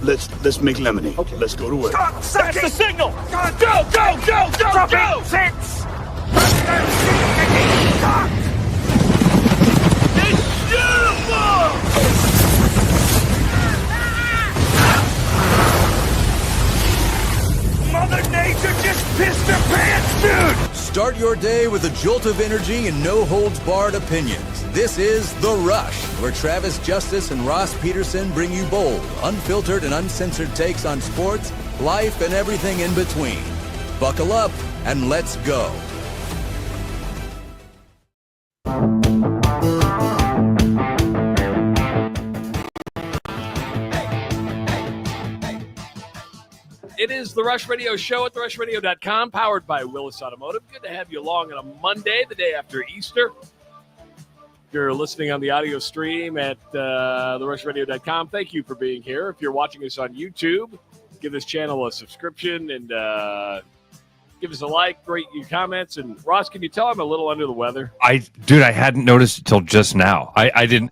Let's make lemonade. Okay. Let's go to work. That's the signal. Go. Six. It's beautiful. Mother Nature just pissed her pants, dude! Start your day with a jolt of energy and no-holds-barred opinions. This is The Rush, where Travis Justice and Ross Peterson bring you bold, unfiltered, and uncensored takes on sports, life, and everything in between. Buckle up, and let's go. It is the Rush Radio Show at therushradio.com, powered by Willis Automotive. Good to have you along on a Monday, the day after Easter. If you're listening on the audio stream at therushradio.com, thank you for being here. If you're watching us on YouTube, give this channel a subscription and give us a like, rate your comments. And Ross, can you tell I'm a little under the weather? I hadn't noticed until just now. I didn't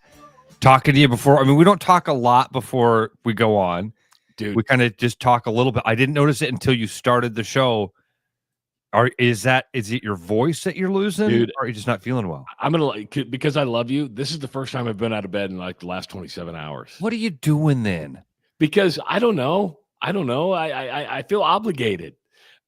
talking to you before. I mean, we don't talk a lot before we go on. Dude. We kind of just talk a little bit. I didn't notice it until you started the show. Is it your voice that you're losing, dude, or are you just not feeling well? I'm gonna because I love you. This is the first time I've been out of bed in like the last 27 hours. What are you doing then? Because I don't know. I feel obligated.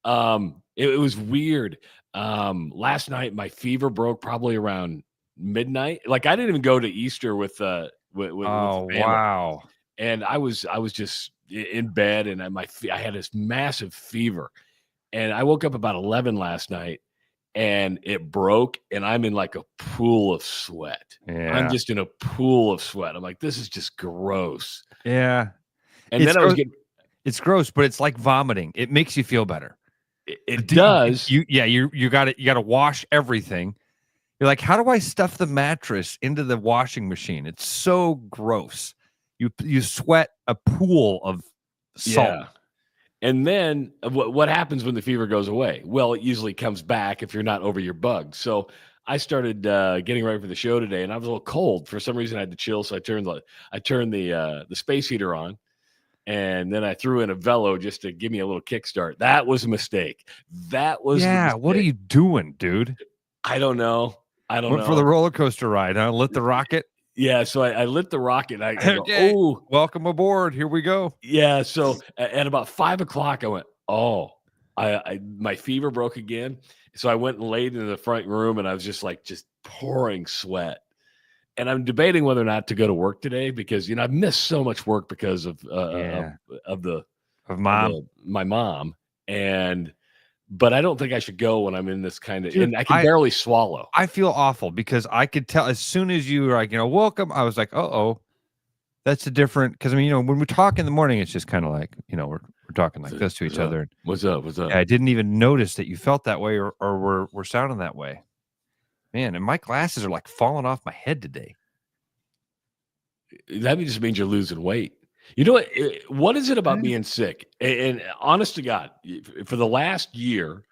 It was weird. Last night my fever broke probably around midnight. Like I didn't even go to Easter with oh family. Wow. And I was just in bed, and I had this massive fever, and I woke up about 11 last night, and it broke, and I'm in like a pool of sweat. Yeah. I'm just in a pool of sweat. I'm like, this is just gross. Yeah. And then I was getting. It's gross, but it's like vomiting. It makes you feel better. It does. You got to wash everything. You're like, how do I stuff the mattress into the washing machine? It's so gross. You sweat a pool of salt. Yeah. And then what happens when the fever goes away? Well, it usually comes back if you're not over your bug. So I started getting ready for the show today, and I was a little cold. For some reason, I had to chill, so I turned the space heater on, and then I threw in a Velo just to give me a little kickstart. That was a mistake. What are you doing, dude? I don't know. Went for the roller coaster ride, huh? Lit the rocket. Yeah, so I lit the rocket. I go, oh, welcome aboard. Here we go. Yeah, so at about 5 o'clock, I went, my fever broke again. So I went and laid in the front room, and I was just pouring sweat. And I'm debating whether or not to go to work today because I've missed so much work because of my mom, but I don't think I should go when I'm in this kind of, and I can barely swallow. I feel awful because I could tell as soon as you were like, welcome, I was like, that's a different, because I mean, when we talk in the morning, it's just kind of like, we're talking like this to each other. What's up? Yeah, I didn't even notice that you felt that way or were sounding that way. Man, and my glasses are like falling off my head today. That just means you're losing weight. You know what is it about being sick? And honest to God, for the last year,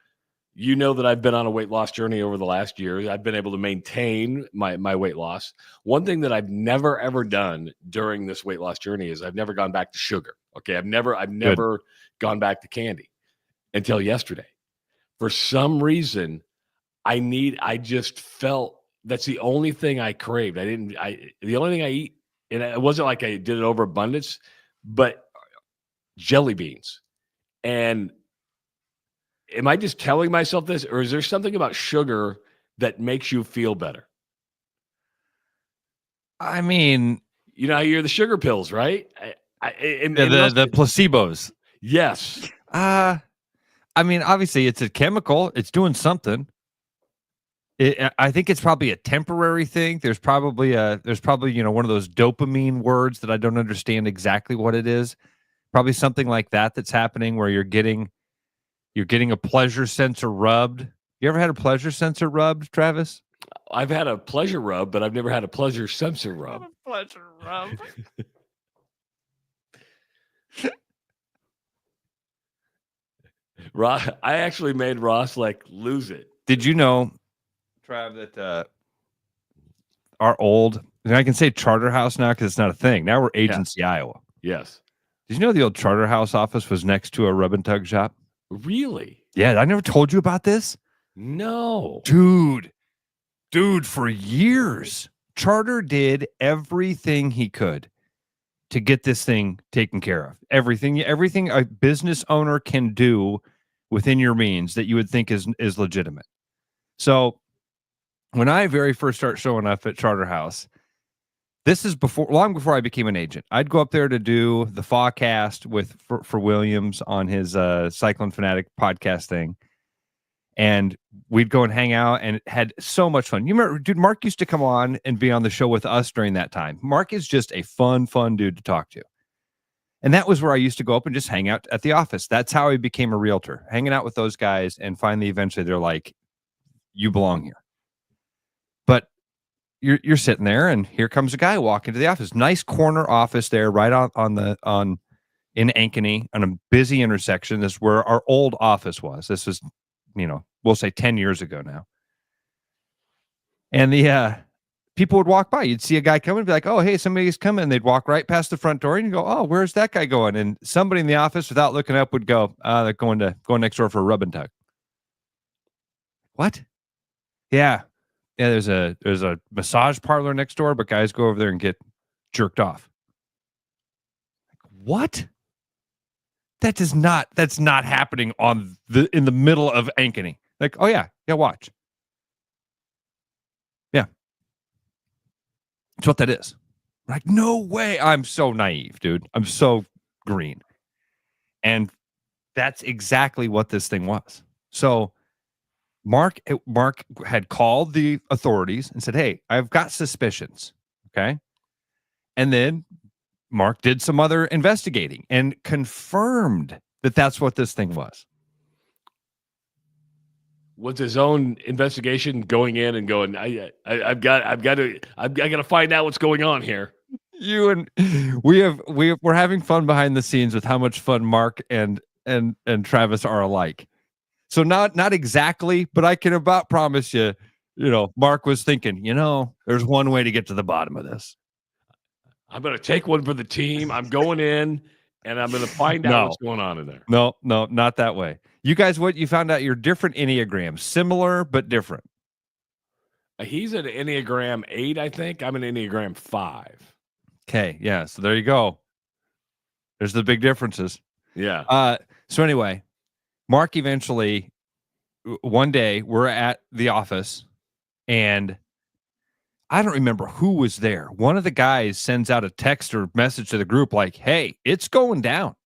that I've been on a weight loss journey over the last year. I've been able to maintain my weight loss. One thing that I've never, ever done during this weight loss journey is I've never gone back to sugar. Okay. I've never gone back to candy until yesterday. For some reason, I just felt that's the only thing I craved. The only thing I eat, and it wasn't like I did it over abundance, but jelly beans. And am I just telling myself this, or is there something about sugar that makes you feel better? I mean, you're the sugar pills, right? The placebos. Yes. I mean, obviously it's a chemical. It's doing something. I think it's probably a temporary thing. There's probably one of those dopamine words that I don't understand exactly what it is. Probably something like that's happening where you're getting a pleasure sensor rubbed. You ever had a pleasure sensor rubbed, Travis? I've had a pleasure rub, but I've never had a pleasure sensor rub. Pleasure rub. I actually made Ross lose it. Did you know, Trav, that our old, and I can say Charter House now because it's not a thing. Now we're Agency, Iowa. Yes. Did you know the old Charter House office was next to a rub and tug shop? Really? Yeah, I never told you about this. No. Dude, for years, Charter did everything he could to get this thing taken care of. Everything a business owner can do within your means that you would think is legitimate. So when I very first start showing up at Charter House, this is long before I became an agent. I'd go up there to do the Fawcast for Williams on his Cyclone Fanatic podcast thing. And we'd go and hang out and had so much fun. You remember, dude, Mark used to come on and be on the show with us during that time. Mark is just a fun dude to talk to. And that was where I used to go up and just hang out at the office. That's how I became a realtor, hanging out with those guys. And finally, eventually, they're like, you belong here. But you're sitting there, and here comes a guy walking to the office. Nice corner office there, right in Ankeny, on a busy intersection. This is where our old office was. This was, we'll say 10 years ago now. And the people would walk by. You'd see a guy coming and be like, oh, hey, somebody's coming. And they'd walk right past the front door and you go, oh, where's that guy going? And somebody in the office, without looking up, would go, they're going next door for a rub and tug. What? Yeah. Yeah, there's a massage parlor next door, but guys go over there and get jerked off. What? That's not happening in the middle of Ankeny. Like, oh yeah, watch. Yeah. That's what that is. Like, no way. I'm so naive, dude. I'm so green. And that's exactly what this thing was. So Mark had called the authorities and said, hey, I've got suspicions. Okay. And then Mark did some other investigating and confirmed that that's what this thing was. Was his own investigation going in and going, I've got to find out what's going on here. We're having fun behind the scenes with how much fun Mark and Travis are alike. So not exactly, but I can about promise you, Mark was thinking, there's one way to get to the bottom of this. I'm going to take one for the team. I'm going in and I'm going to find out what's going on in there. No, not that way. You guys, what you found out, you're different Enneagrams, similar but different. He's an Enneagram 8, I think. I'm an Enneagram 5. Okay, yeah. So there you go. There's the big differences. Yeah. So anyway, Mark eventually, one day, we're at the office, and I don't remember who was there. One of the guys sends out a text or message to the group like, hey, it's going down.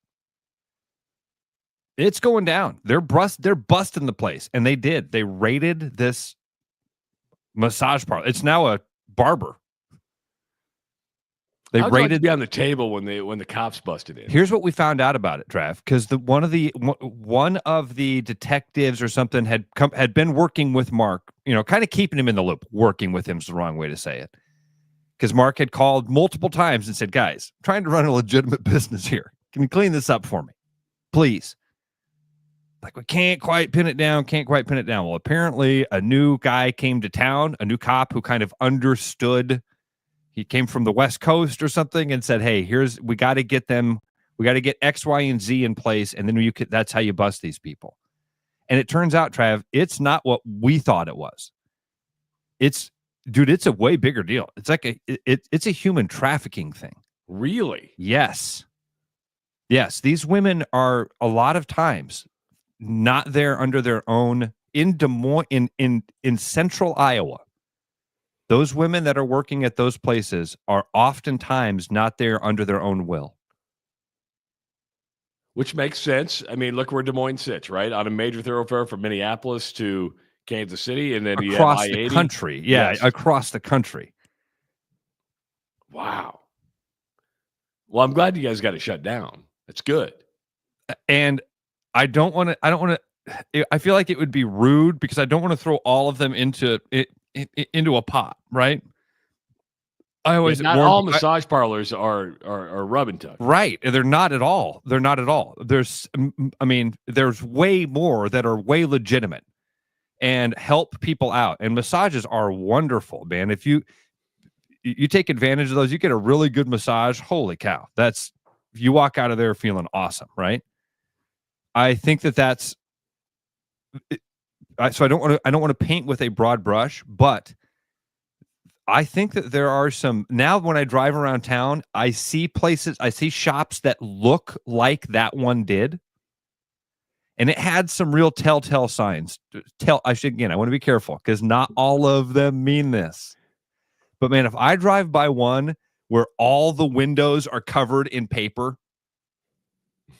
It's going down. They're busting the place. And they did. They raided this massage parlor. It's now a barber. They raided be on the table when the cops busted in. Here's what we found out about it, Trav, because one of the detectives or something had been working with Mark, kind of keeping him in the loop. Working with him is the wrong way to say it, because Mark had called multiple times and said, "Guys, I'm trying to run a legitimate business here. Can you clean this up for me, please?" Like, we can't quite pin it down. Well, apparently, a new guy came to town, a new cop who kind of understood. He came from the West Coast or something and said, hey, we got to get X, Y, and Z in place. And then that's how you bust these people. And it turns out, Trav, it's not what we thought it was. It's a way bigger deal. It's like it's a human trafficking thing. Really? Yes. These women are a lot of times not there under their own in Des Moines, in central Iowa. Those women that are working at those places are oftentimes not there under their own will. Which makes sense. I mean, look where Des Moines sits, right? On a major thoroughfare from Minneapolis to Kansas City, and then across the country. Yeah, yes. Across the country. Wow. Well, I'm glad you guys got it shut down. That's good. And I feel like it would be rude because I don't want to throw all of them into a pot, right? I always not all massage parlors are rub and tug, right? They're not at all. There's way more that are way legitimate and help people out. And massages are wonderful, man. If you take advantage of those, you get a really good massage. Holy cow, that's you walk out of there feeling awesome, right? I think that's so I don't want to paint with a broad brush, but I think that there are some now when I drive around town, I see shops that look like that one did. And it had some real telltale signs. I want to be careful because not all of them mean this. But man, if I drive by one where all the windows are covered in paper, do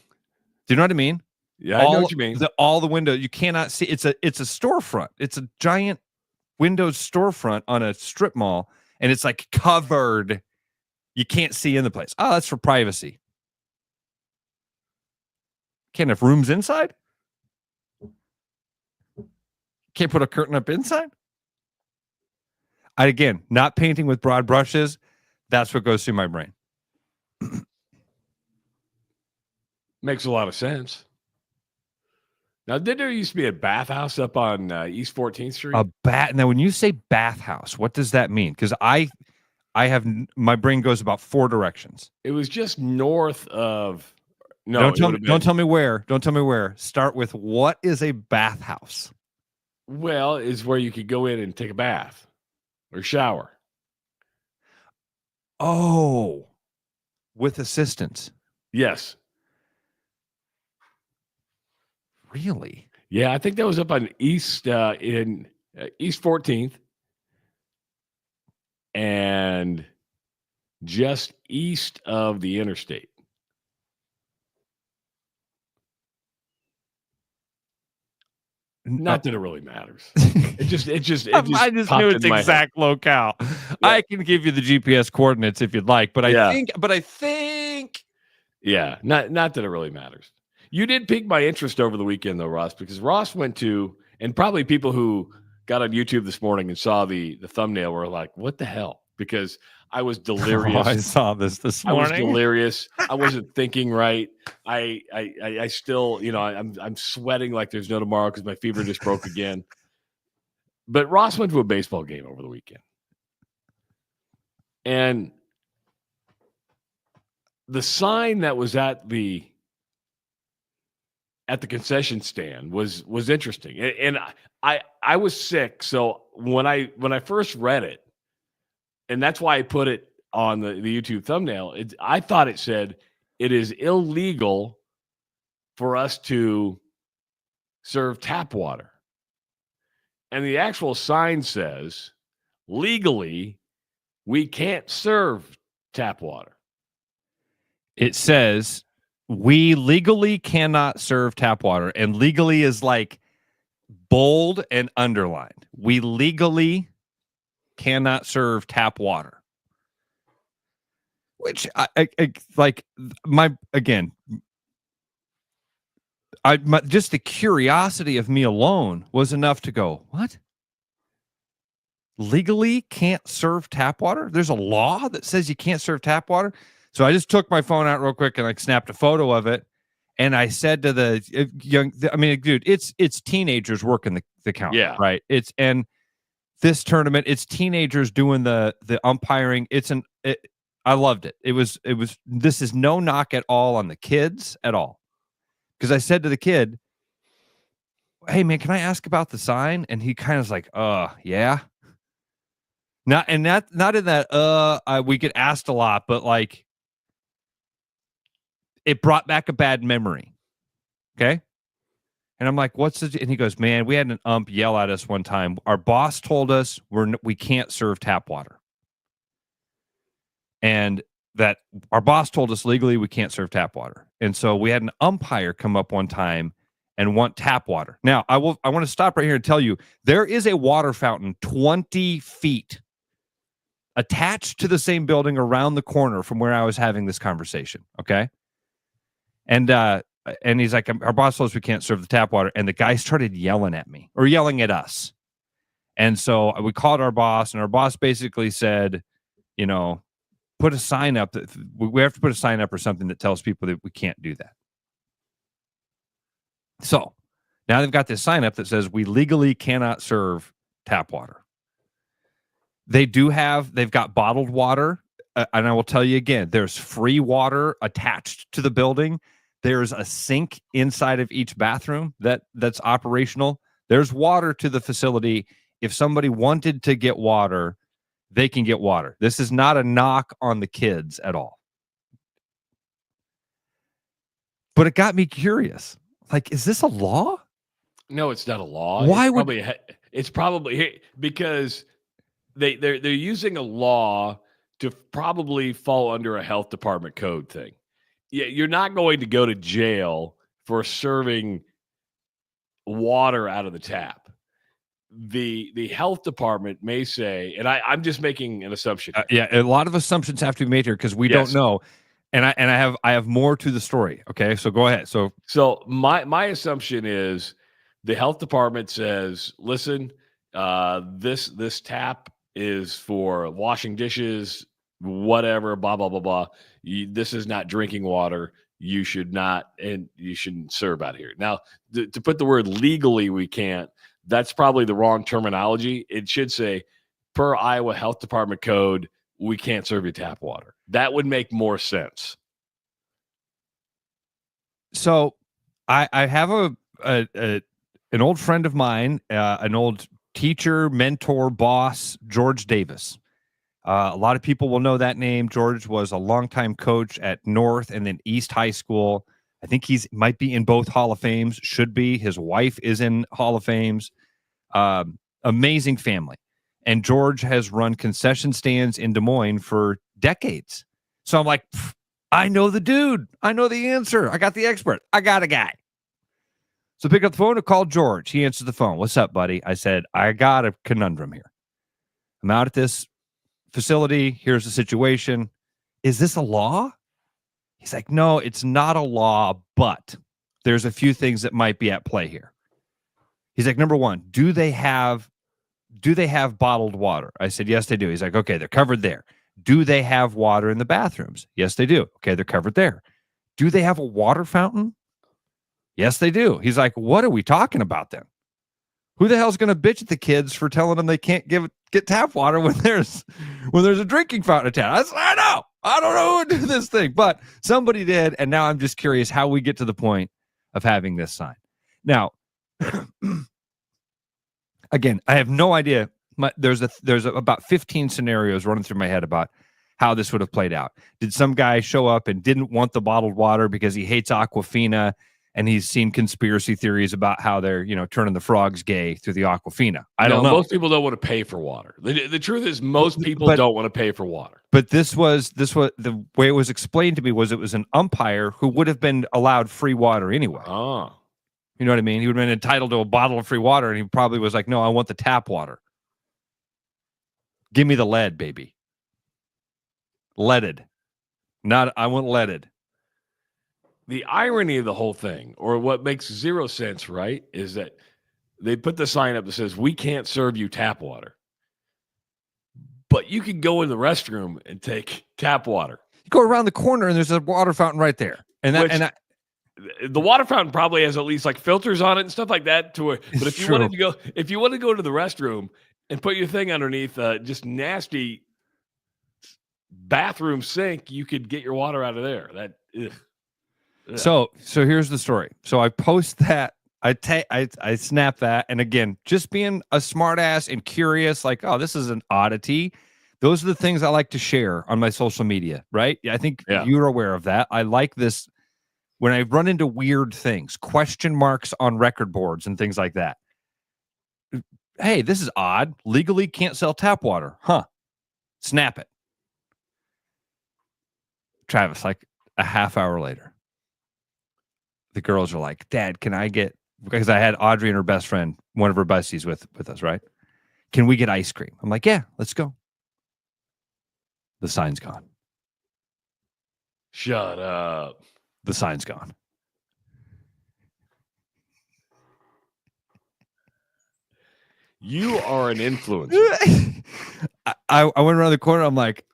you know what I mean? Yeah, I know what you mean. All the windows, you cannot see. It's a storefront. It's a giant Windows storefront on a strip mall, and it's like covered. You can't see in the place. Oh, that's for privacy. Can't have rooms inside? Can't put a curtain up inside? Again, not painting with broad brushes. That's what goes through my brain. Makes a lot of sense. Now, did there used to be a bathhouse up on East 14th Street? Now, when you say bathhouse, what does that mean? Because I have my brain goes about 4 directions. It was just north of. No, don't tell me where. Don't tell me where. Start with what is a bathhouse? Well, is where you could go in and take a bath or shower. Oh, with assistance. Yes. Really? Yeah, I think that was up on East 14th and just east of the interstate. Not that it really matters. I just knew its exact locale. Yeah. I can give you the GPS coordinates if you'd like, but I think. Yeah, not that it really matters. You did pique my interest over the weekend, though, Ross, because Ross went to, and probably people who got on YouTube this morning and saw the thumbnail were like, "What the hell?" Because I was delirious. I saw this morning. I was delirious. I wasn't thinking right. I still, I'm sweating like there's no tomorrow because my fever just broke again. But Ross went to a baseball game over the weekend, and the sign that was at the concession stand was interesting, and I was sick, so when I first read it. And that's why I put it on the YouTube thumbnail. I thought it said it is illegal for us to serve tap water. And the actual sign says, legally, we can't serve tap water. It says, we legally cannot serve tap water. And legally is like bold and underlined. We legally cannot serve tap water, which I like just the curiosity of me alone was enough to go, what? Legally can't serve tap water? There's a law that says you can't serve tap water. So I just took my phone out real quick and like snapped a photo of it. And I said to the dude, it's teenagers working the count. Yeah. Right. This tournament, it's teenagers doing the umpiring. I loved it. This is no knock at all on the kids at all. Because I said to the kid, "Hey man, can I ask about the sign?" And he kind of was like, yeah. Not in that, we get asked a lot, but like it brought back a bad memory. Okay. And I'm like, and he goes, "Man, we had an ump yell at us one time. Our boss told us we can't serve tap water. And that our boss told us legally we can't serve tap water. And so we had an umpire come up one time and want tap water." Now, I want to stop right here and tell you, there is a water fountain 20 feet attached to the same building around the corner from where I was having this conversation. Okay. And he's like, "Our boss told us we can't serve the tap water." And the guy started yelling at me or yelling at us. And so we called our boss, and our boss basically said, put a sign up that we have to put a sign up or something that tells people that we can't do that. So now they've got this sign up that says we legally cannot serve tap water. They've got bottled water and I will tell you again, there's free water attached to the building. There's a sink inside of each bathroom that's operational. There's water to the facility. If somebody wanted to get water, they can get water. This is not a knock on the kids at all. But it got me curious. Like, is this a law? No, it's not a law. Why it's probably because they're using a law to probably fall under a health department code thing. Yeah, you're not going to go to jail for serving water out of the tap. The health department may say, and I'm just making an assumption. Yeah, a lot of assumptions have to be made here because we don't know. And I have more to the story. Okay, so go ahead. So my assumption is the health department says, listen, this tap is for washing dishes, whatever, blah blah blah blah. This is not drinking water. You should not, and you shouldn't serve out here. Now, to put the word legally, we can't. That's probably the wrong terminology. It should say, per Iowa Health Department code, we can't serve you tap water. That would make more sense. So I have an old friend of mine, an old teacher, mentor, boss, George Davis. A lot of people will know that name. George was a longtime coach at North and then East High School. I think might be in both Hall of Fames, should be. His wife is in Hall of Fames. Amazing family. And George has run concession stands in Des Moines for decades. So I'm like, I know the dude. I know the answer. I got the expert. I got a guy. So pick up the phone and call George. He answers the phone. What's up, buddy? I said, I got a conundrum here. I'm out at this facility. Here's the situation. Is this a law? He's like, no, it's not a law, but there's a few things that might be at play here. He's like, number one, do they have bottled water? I said, yes, they do. He's like, okay, they're covered there. Do they have water in the bathrooms? Yes, they do. Okay, they're covered there. Do they have a water fountain? Yes, they do. He's like, what are we talking about then? Who the hell's going to bitch at the kids for telling them they can't get tap water when there's a drinking fountain attached? I know. I don't know who would do this thing, but somebody did, and now I'm just curious how we get to the point of having this sign. Now, again, I have no idea. There's about 15 scenarios running through my head about how this would have played out. Did some guy show up and didn't want the bottled water because he hates Aquafina, and he's seen conspiracy theories about how they're, turning the frogs gay through the Aquafina? I don't know. Most people don't want to pay for water. The truth is most people don't want to pay for water. But this was the way it was explained to me was it was an umpire who would have been allowed free water anyway. Oh. You know what I mean? He would have been entitled to a bottle of free water, and he probably was like, no, I want the tap water. Give me the lead, baby. Leaded. I want leaded. The irony of the whole thing, or what makes zero sense, right, is that they put the sign up that says, we can't serve you tap water. But you can go in the restroom and take tap water. You go around the corner, and there's a water fountain right there. The water fountain probably has at least like filters on it and stuff like that. But if you wanted to go to the restroom and put your thing underneath just nasty bathroom sink, you could get your water out of there. Ugh. So here's the story. So I post that. I snap that, and again, just being a smartass and curious, like, oh, this is an oddity. Those are the things I like to share on my social media, right? I think you're aware of that. I like this when I run into weird things, question marks on record boards and things like that. Hey, this is odd. Legally can't sell tap water. Huh. Snap it. Travis, like a half hour later, the girls are like, Dad, can I get, because I had Audrey and her best friend, one of her besties with us, right? Can we get ice cream? I'm like, yeah, let's go. The sign's gone. Shut up. The sign's gone. You are an influencer. I went around the corner. I'm like,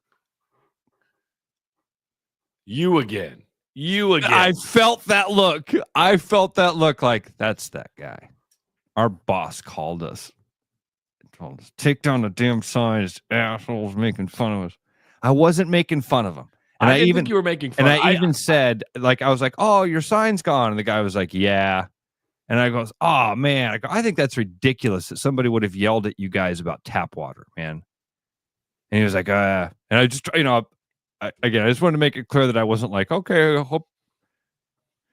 you again. I felt that look. Like, that's that guy. Our boss called us and told us, take down the damn sign. This asshole's making fun of us. I wasn't making fun of him. And I didn't think you were making fun. And I even said, like, I was like, "Oh, your sign's gone." And the guy was like, "Yeah." And I goes, "Oh man, I think that's ridiculous that somebody would have yelled at you guys about tap water, man." And he was like, and I just, I just wanted to make it clear that I wasn't like, okay, I hope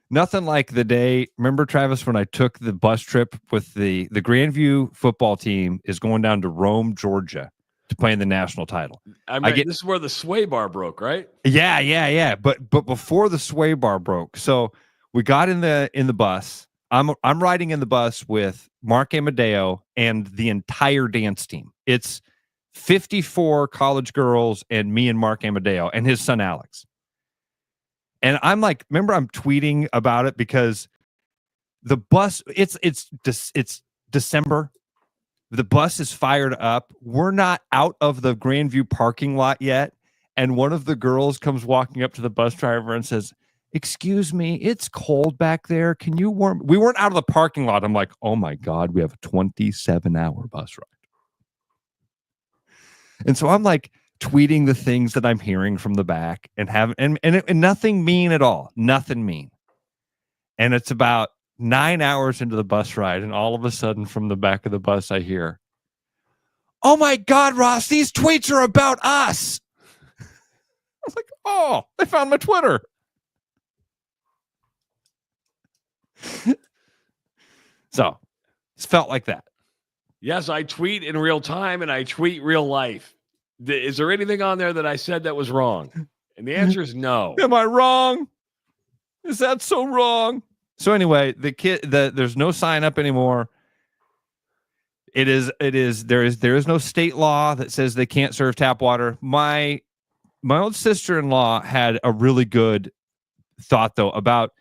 nothing like the day. Remember, Travis, when I took the bus trip with the Grandview football team is going down to Rome, Georgia to play in the national title. This is where the sway bar broke, right? Yeah. But before the sway bar broke, so we got in the bus. I'm riding in the bus with Mark Amadeo and the entire dance team. It's 54 college girls and me and Mark Amadeo and his son Alex. And I'm like, remember, I'm tweeting about it because the bus, it's December. The bus is fired up. We're not out of the Grandview parking lot yet. And one of the girls comes walking up to the bus driver and says, "Excuse me, it's cold back there. Can you warm?" We weren't out of the parking lot. I'm like, oh my God, we have a 27-hour bus ride. And so I'm like tweeting the things that I'm hearing from the back and nothing mean at all. Nothing mean. And it's about 9 hours into the bus ride. And all of a sudden from the back of the bus, I hear, "Oh my God, Ross, these tweets are about us." I was like, oh, they found my Twitter. So it's felt like that. Yes, I tweet in real time and I tweet real life. Is there anything on there that I said that was wrong? And the answer is no. Am I wrong? Is that so wrong? So anyway, there's no sign up anymore. There is no state law that says they can't serve tap water. My old sister-in-law had a really good thought though about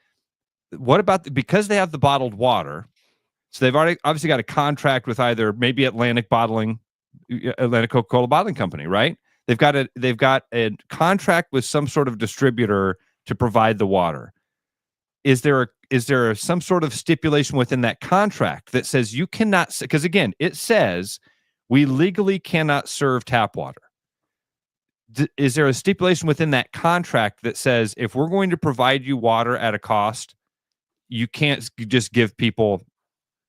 because they have the bottled water. So they've already obviously got a contract with either maybe Atlantic Coca-Cola Bottling Company, right? They've got a contract with some sort of distributor to provide the water. Is there some sort of stipulation within that contract that says you cannot? Because again, it says we legally cannot serve tap water. Is there a stipulation within that contract that says if we're going to provide you water at a cost, you can't just give people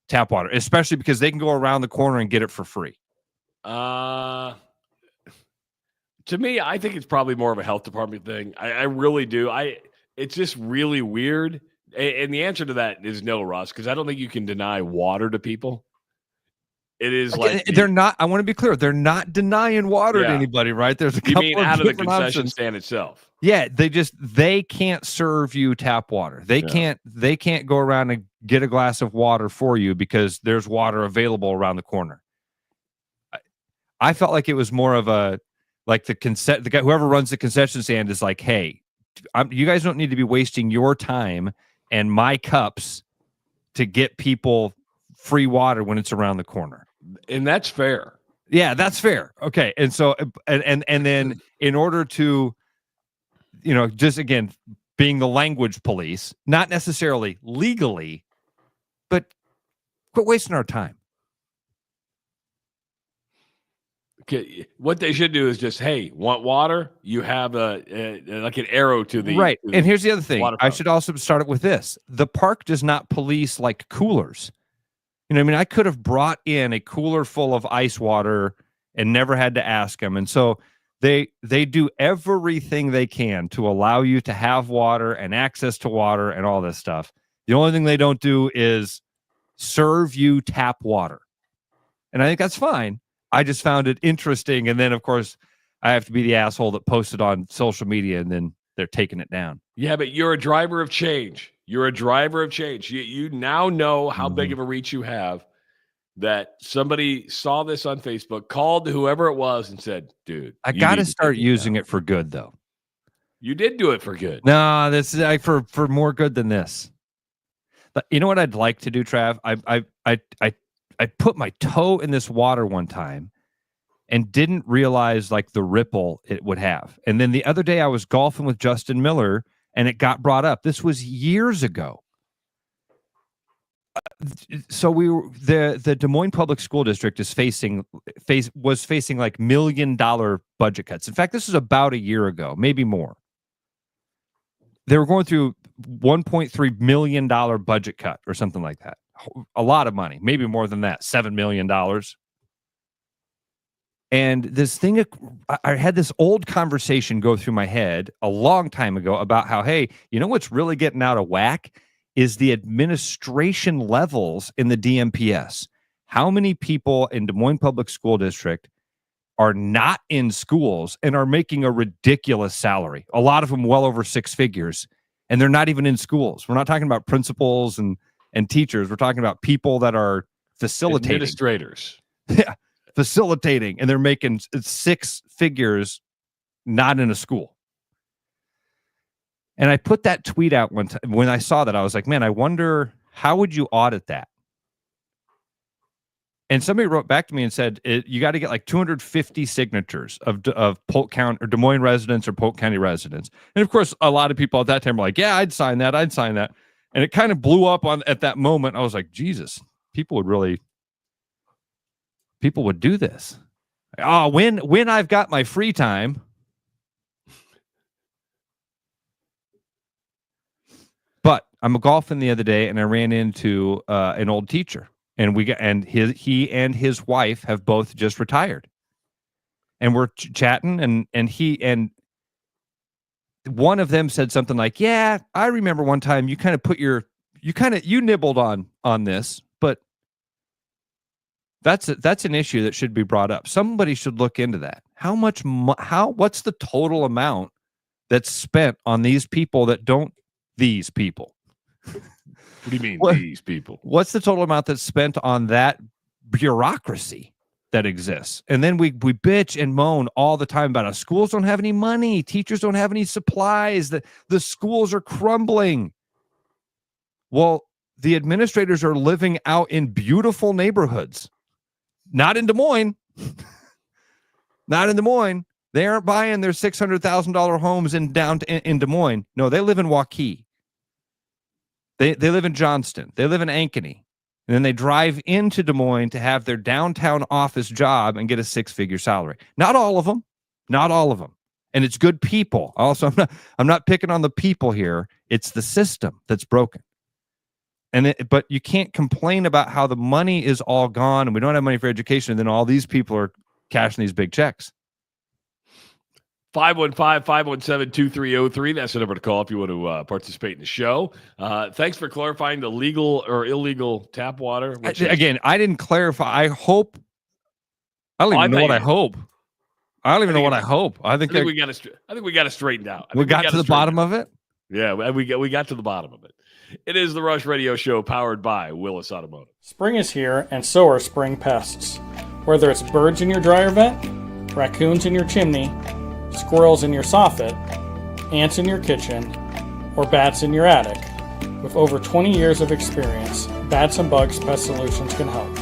tap water, especially because they can go around the corner and get it for free? To me, I think it's probably more of a health department thing. I really do. It's just really weird. And the answer to that is no, Ross, because I don't think you can deny water to people. It is like they're not. I want to be clear. They're not denying water to anybody, right? There's a couple mean of out of the different concession options. stand itself. Yeah, they can't serve you tap water. They can't go around and get a glass of water for you because there's water available around the corner. I felt like it was more of a like the guy whoever runs the concession stand is like, hey, you guys don't need to be wasting your time and my cups to get people free water when it's around the corner. And that's fair. Yeah, that's fair. Okay. And so, and then in order to, just again, being the language police, not necessarily legally, but quit wasting our time. Okay, what they should do is just, hey, want water? You have like an arrow to the right. To and here's the other thing. I fountain. should also start it with this. The park does not police like coolers. I could have brought in a cooler full of ice water and never had to ask them. And so they do everything they can to allow you to have water and access to water and all this stuff. The only thing they don't do is serve you tap water. And I think that's fine. I just found it interesting. And then, of course, I have to be the asshole that posted on social media and then they're taking it down. Yeah, but you're a driver of change. You're a driver of change. You now know how big of a reach you have, that somebody saw this on Facebook, called whoever it was and said, dude, I got to start using it for good, though. You did do it for good. No, this is for more good than this. But you know what I'd like to do, Trav? I put my toe in this water one time and didn't realize like the ripple it would have. And then the other day I was golfing with Justin Miller and it got brought up. This was years ago. so the Des Moines Public School District was facing like $1 million budget cuts. In fact, this was about a year ago, maybe more. They were going through $1.3 million budget cut or something like that. A lot of money, maybe more than that, $7 million. And this thing, I had this old conversation go through my head a long time ago about how, hey, you know what's really getting out of whack is the administration levels in the DMPS. How many people in Des Moines Public School District are not in schools and are making a ridiculous salary? A lot of them well over six figures, and they're not even in schools. We're not talking about principals and teachers. We're talking about people that are facilitating. Administrators. Yeah. Facilitating, and they're making six figures not in a school. And I put that tweet out one time. When I saw that, I was like, man, I wonder, how would you audit that? And somebody wrote back to me and said, you got to get like 250 signatures of Polk County or Des Moines residents or Polk County residents. And of course, a lot of people at that time were like, yeah, I'd sign that. And it kind of blew up at that moment. I was like, Jesus, people would do this. Oh, when I've got my free time. But I'm golfing the other day, and I ran into an old teacher, and he and his wife have both just retired, and we're chatting, and one of them said something like, "Yeah, I remember one time you kind of you nibbled on this, but." That's an issue that should be brought up. Somebody should look into that. What's the total amount that's spent on these people that don't these people? What do you mean these people? What's the total amount that's spent on that bureaucracy that exists? And then we bitch and moan all the time about how schools don't have any money, teachers don't have any supplies, the schools are crumbling. Well, the administrators are living out in beautiful neighborhoods. Not in Des Moines. Not in Des Moines. They aren't buying their $600,000 homes in Des Moines. No, they live in Waukee. They live in Johnston. They live in Ankeny. And then they drive into Des Moines to have their downtown office job and get a six-figure salary. Not all of them. Not all of them. And it's good people. Also, I'm not picking on the people here. It's the system that's broken. But you can't complain about how the money is all gone and we don't have money for education, and then all these people are cashing these big checks. 515-517-2303. That's the number to call if you want to participate in the show. Thanks for clarifying the legal or illegal tap water. Again, I didn't clarify. I hope. I don't even know what I hope. I don't even know what I hope. I think we got it straightened out. We got to the bottom of it. Yeah, we got to the bottom of it. It is the Rush Radio Show powered by Willis Automotive. Spring is here, and so are spring pests. Whether it's birds in your dryer vent, raccoons in your chimney, squirrels in your soffit, ants in your kitchen, or bats in your attic, with over 20 years of experience, Bats and Bugs Pest Solutions can help.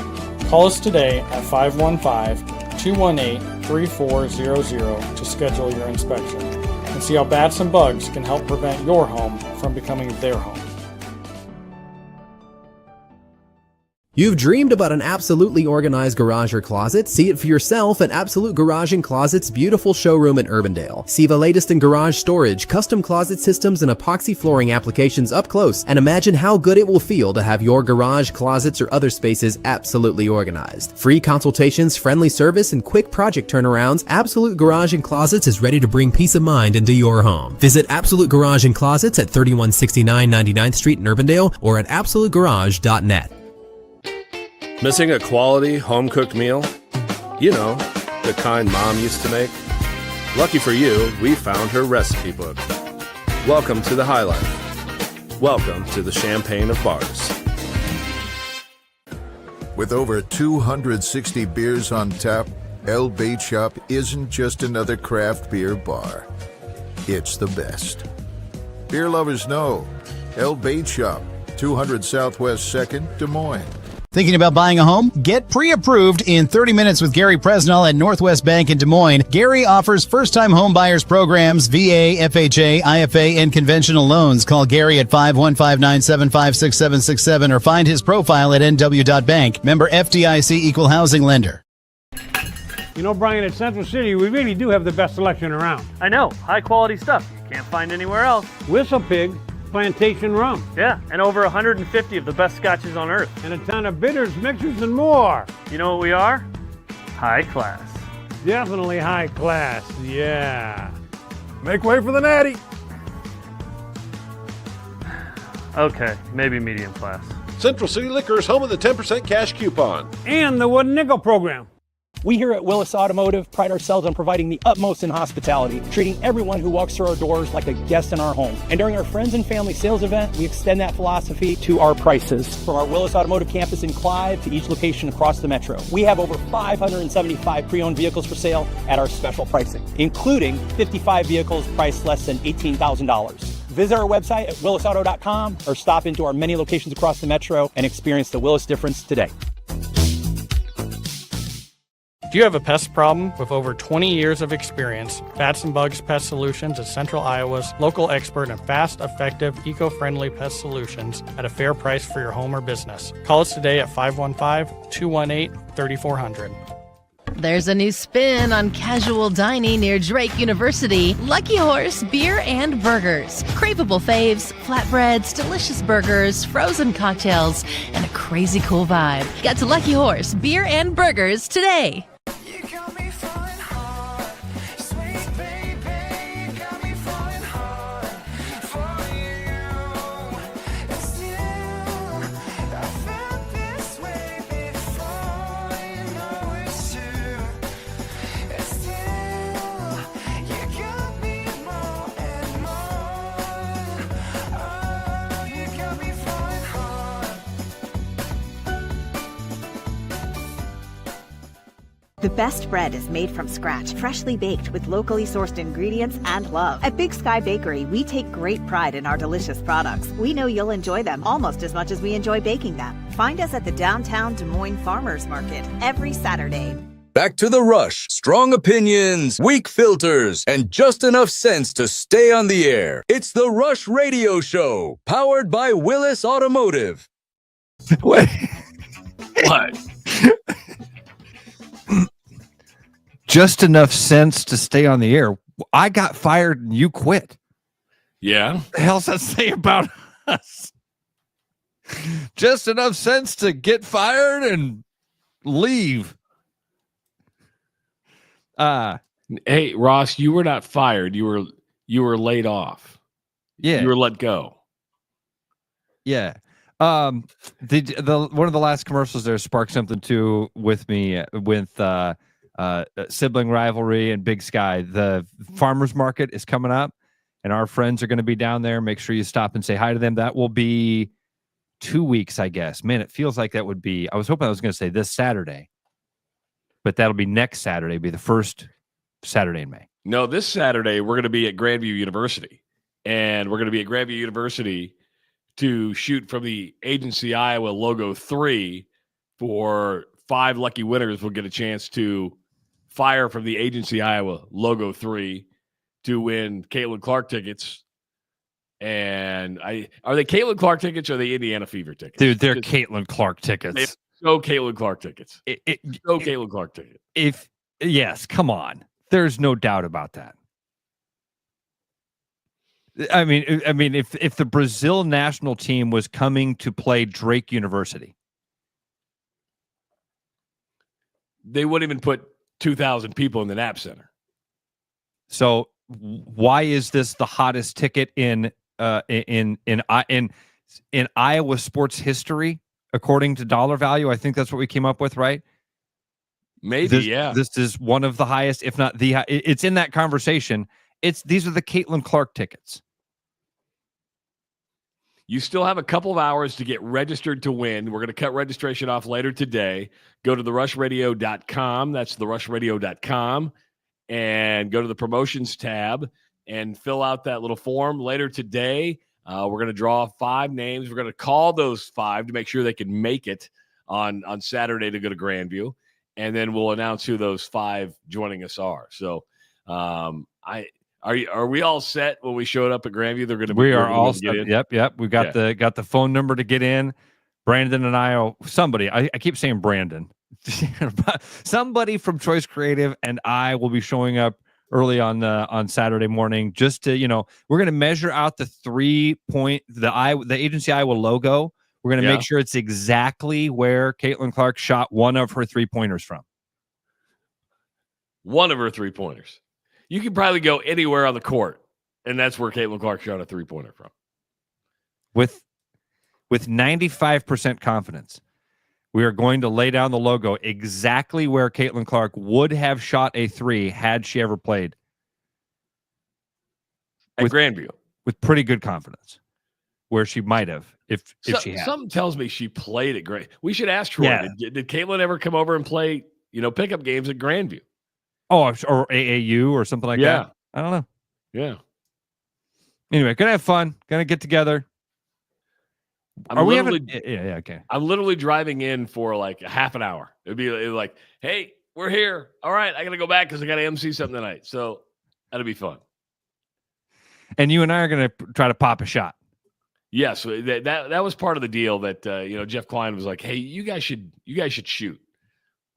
Call us today at 515-218-3400 to schedule your inspection and see how Bats and Bugs can help prevent your home from becoming their home. You've dreamed about an absolutely organized garage or closet? See it for yourself at Absolute Garage and Closet's beautiful showroom in Urbandale. See the latest in garage storage, custom closet systems, and epoxy flooring applications up close, and imagine how good it will feel to have your garage, closets, or other spaces absolutely organized. Free consultations, friendly service, and quick project turnarounds, Absolute Garage and Closets is ready to bring peace of mind into your home. Visit Absolute Garage and Closets at 3169 99th Street in Urbandale or at absolutegarage.net. Missing a quality, home-cooked meal? You know, the kind Mom used to make? Lucky for you, we found her recipe book. Welcome to the High Life. Welcome to the Champagne of Bars. With over 260 beers on tap, El Bait Shop isn't just another craft beer bar. It's the best. Beer lovers know El Bait Shop, 200 Southwest 2nd, Des Moines. Thinking about buying a home? Get pre-approved in 30 minutes with Gary Presnell at Northwest Bank in Des Moines. Gary offers first-time home buyers programs, VA, FHA, IFA, and conventional loans. Call Gary at 515-975-6767 or find his profile at nw.bank. Member FDIC Equal Housing Lender. You know, Brian, at Central City, we really do have the best selection around. I know. High quality stuff you can't find anywhere else. Whistle Pig Plantation Rum. Yeah, and over 150 of the best scotches on earth. And a ton of bitters, mixers, and more. You know what we are? High class. Definitely high class, yeah. Make way for the natty. Okay, maybe medium class. Central City Liquor is home of the 10% cash coupon. And the Wooden Nickel program. We here at Willis Automotive pride ourselves on providing the utmost in hospitality, treating everyone who walks through our doors like a guest in our home. And during our Friends and Family Sales event, we extend that philosophy to our prices. From our Willis Automotive campus in Clive to each location across the metro, we have over 575 pre-owned vehicles for sale at our special pricing, including 55 vehicles priced less than $18,000. Visit our website at willisauto.com or stop into our many locations across the metro and experience the Willis difference today. Do you have a pest problem? With over 20 years of experience, Bats and Bugs Pest Solutions is Central Iowa's local expert in fast, effective, eco-friendly pest solutions at a fair price for your home or business. Call us today at 515-218-3400. There's a new spin on casual dining near Drake University. Lucky Horse Beer and Burgers. Craveable faves, flatbreads, delicious burgers, frozen cocktails, and a crazy cool vibe. Get to Lucky Horse Beer and Burgers today. The best bread is made from scratch, freshly baked with locally sourced ingredients and love. At Big Sky Bakery, we take great pride in our delicious products. We know you'll enjoy them almost as much as we enjoy baking them. Find us at the downtown Des Moines Farmers Market every Saturday. Back to the rush. Strong opinions, weak filters, and just enough sense to stay on the air. It's the Rush Radio Show, powered by Willis Automotive. What? Just enough sense to stay on the air. I got fired and you quit. Yeah. What the hell's that say about us? Just enough sense to get fired and leave. Hey, Ross, you were not fired. You were laid off. Yeah. You were let go. Yeah. The one of the last commercials there sparked something too with me with sibling rivalry and Big Sky. The farmers market is coming up and our friends are going to be down there. Make sure you stop and say hi to them. That will be 2 weeks, I guess. Man, it feels like that would be, I was hoping I was going to say this Saturday, but that'll be next Saturday, be the first Saturday in May. No, this Saturday, we're going to be at Grandview University, and we're going to be at Grandview University to shoot from the Agency Iowa Logo 3 for 5 lucky winners will get a chance to fire from the Agency Iowa Logo 3 to win Caitlin Clark tickets. And are they Caitlin Clark tickets or are they Indiana Fever tickets? Dude, they're Caitlin Clark tickets. So Caitlin Clark tickets. Caitlin Clark tickets. Yes, come on. There's no doubt about that. I mean, if the Brazil national team was coming to play Drake University, they wouldn't even put 2,000 people in the Knapp Center. So why is this the hottest ticket in Iowa sports history according to dollar value? I think that's what we came up with, right? Maybe, This is one of the highest, if not the. It's in that conversation. These are the Caitlin Clark tickets. You still have a couple of hours to get registered to win. We're going to cut registration off later today. Go to therushradio.com. That's therushradio.com. And go to the promotions tab and fill out that little form later today. We're going to draw 5 names. We're going to call those 5 to make sure they can make it on Saturday to go to Grandview, and then we'll announce who those 5 joining us are. So, are we all set when we showed up at Grandview? They're going to be. We are all set. Yep. We got the phone number to get in. Brandon and I. Somebody. I keep saying Brandon. Somebody from Choice Creative and I will be showing up early on Saturday morning. Just to we're going to measure out the 3-point the Agency Iowa logo. We're going to make sure it's exactly where Caitlin Clark shot one of her 3-pointers from. One of her 3-pointers. You can probably go anywhere on the court, and that's where Caitlin Clark shot a 3-pointer from. With 95% confidence, we are going to lay down the logo exactly where Caitlin Clark would have shot a 3 had she ever played. At Grandview. With pretty good confidence. Where she might have, if she had. Something tells me she played at Grandview. We should ask Troy. Yeah. Did Caitlin ever come over and play, pickup games at Grandview? Oh, or AAU or something like that? I don't know. Yeah. Anyway, gonna have fun. Gonna get together. Okay. I'm literally driving in for like a half an hour. It'd be like, hey, we're here. All right, I gotta go back because I gotta MC something tonight. So that'll be fun. And you and I are gonna try to pop a shot. Yes, that was part of the deal that Jeff Klein was like, hey, you guys should shoot.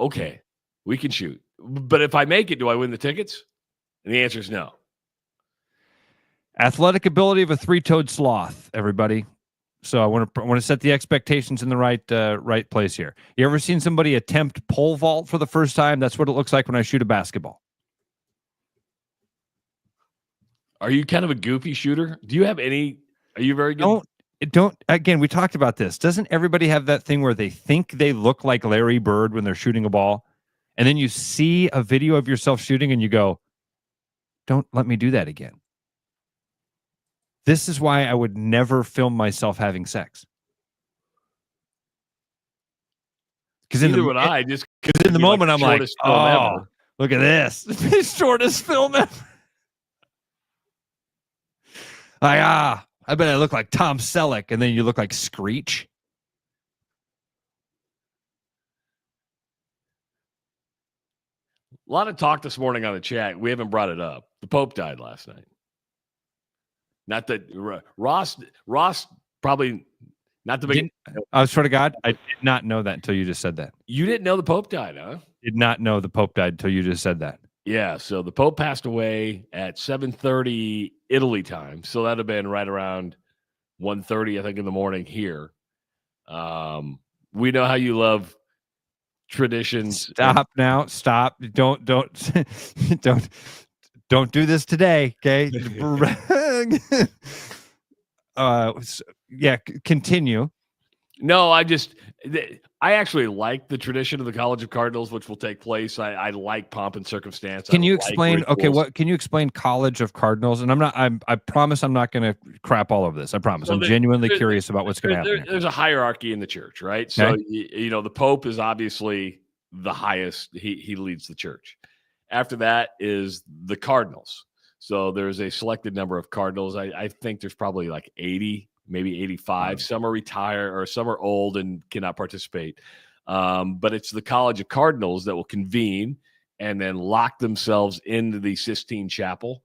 Okay, we can shoot. But if I make it, do I win the tickets? And the answer is no. Athletic ability of a 3-toed sloth, everybody. So I want to set the expectations in the right place here. You ever seen somebody attempt pole vault for the first time? That's what it looks like when I shoot a basketball. Are you kind of a goofy shooter? Do you have any? Are you very good? Don't. Again, we talked about this. Doesn't everybody have that thing where they think they look like Larry Bird when they're shooting a ball? And then you see a video of yourself shooting and you go, don't let me do that again. This is why I would never film myself having sex. Because in the moment I'm like, oh, look at this. Shortest film ever. I bet I look like Tom Selleck, and then you look like Screech. A lot of talk this morning on the chat. We haven't brought it up. The Pope died last night. Not that Ross probably not the big. I swear to God, I did not know that until you just said that. You didn't know the Pope died, huh? Did not know the Pope died until you just said that. Yeah, so the Pope passed away at 7:30 Italy time. So that'd have been right around 1:30, I think, in the morning here. We know how you love traditions. Stop now. Stop. Don't do this today, okay? Continue. No, I actually like the tradition of the College of Cardinals, which will take place. I like pomp and circumstance. Can you explain? Okay, what can you explain? College of Cardinals, and I promise I'm not going to crap all over this. I promise. I'm genuinely curious about what's going to happen. There's a hierarchy in the church, right? So the Pope is obviously the highest. He leads the church. After that is the Cardinals. So there's a selected number of Cardinals. I think there's probably like 80, maybe 85. Some are retired or some are old and cannot participate. But it's the College of Cardinals that will convene and then lock themselves into the Sistine Chapel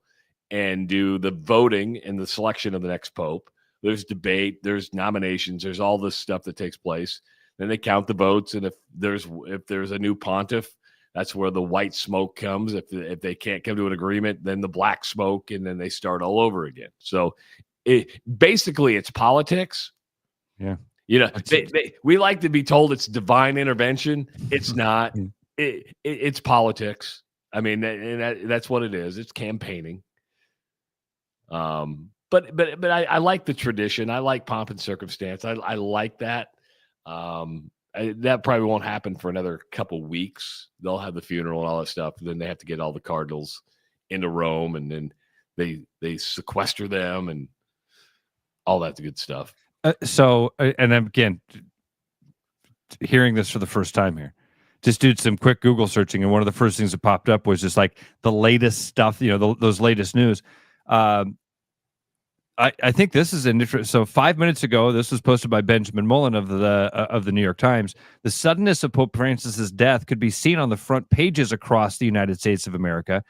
and do the voting and the selection of the next pope. There's debate, there's nominations, there's all this stuff that takes place. Then they count the votes, and if there's a new pontiff, that's where the white smoke comes. If they can't come to an agreement, then the black smoke, and then they start all over again. So basically it's politics. Yeah. We like to be told it's divine intervention. It's not. It's politics. I mean, that's what it is. It's campaigning. But I like the tradition. I like pomp and circumstance. I like that. That probably won't happen for another couple weeks. They'll have the funeral and all that stuff. Then they have to get all the Cardinals into Rome, and then they sequester them and all that good stuff. And again, hearing this for the first time here, just did some quick Google searching, and one of the first things that popped up was just like the latest stuff, those latest news. I think this is an interesting. So 5 minutes ago, this was posted by Benjamin Mullen of the New York Times. The suddenness of Pope Francis's death could be seen on the front pages across the United States of America.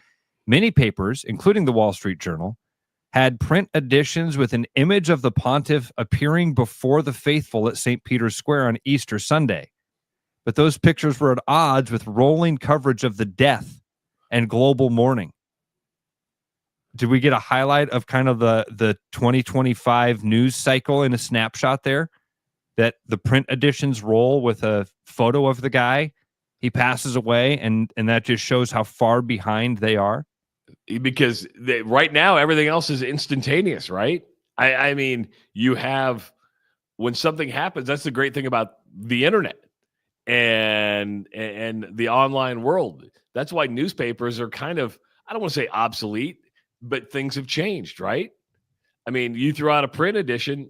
Many papers, including the Wall Street Journal, had print editions with an image of the pontiff appearing before the faithful at St. Peter's Square on Easter Sunday. But those pictures were at odds with rolling coverage of the death and global mourning. Did we get a highlight of kind of the 2025 news cycle in a snapshot there? That the print editions roll with a photo of the guy. He passes away, and that just shows how far behind they are. Because right now, everything else is instantaneous, right? I mean, you have, when something happens, that's the great thing about the internet and the online world. That's why newspapers are kind of, I don't want to say obsolete, but things have changed, right? I mean, you throw out a print edition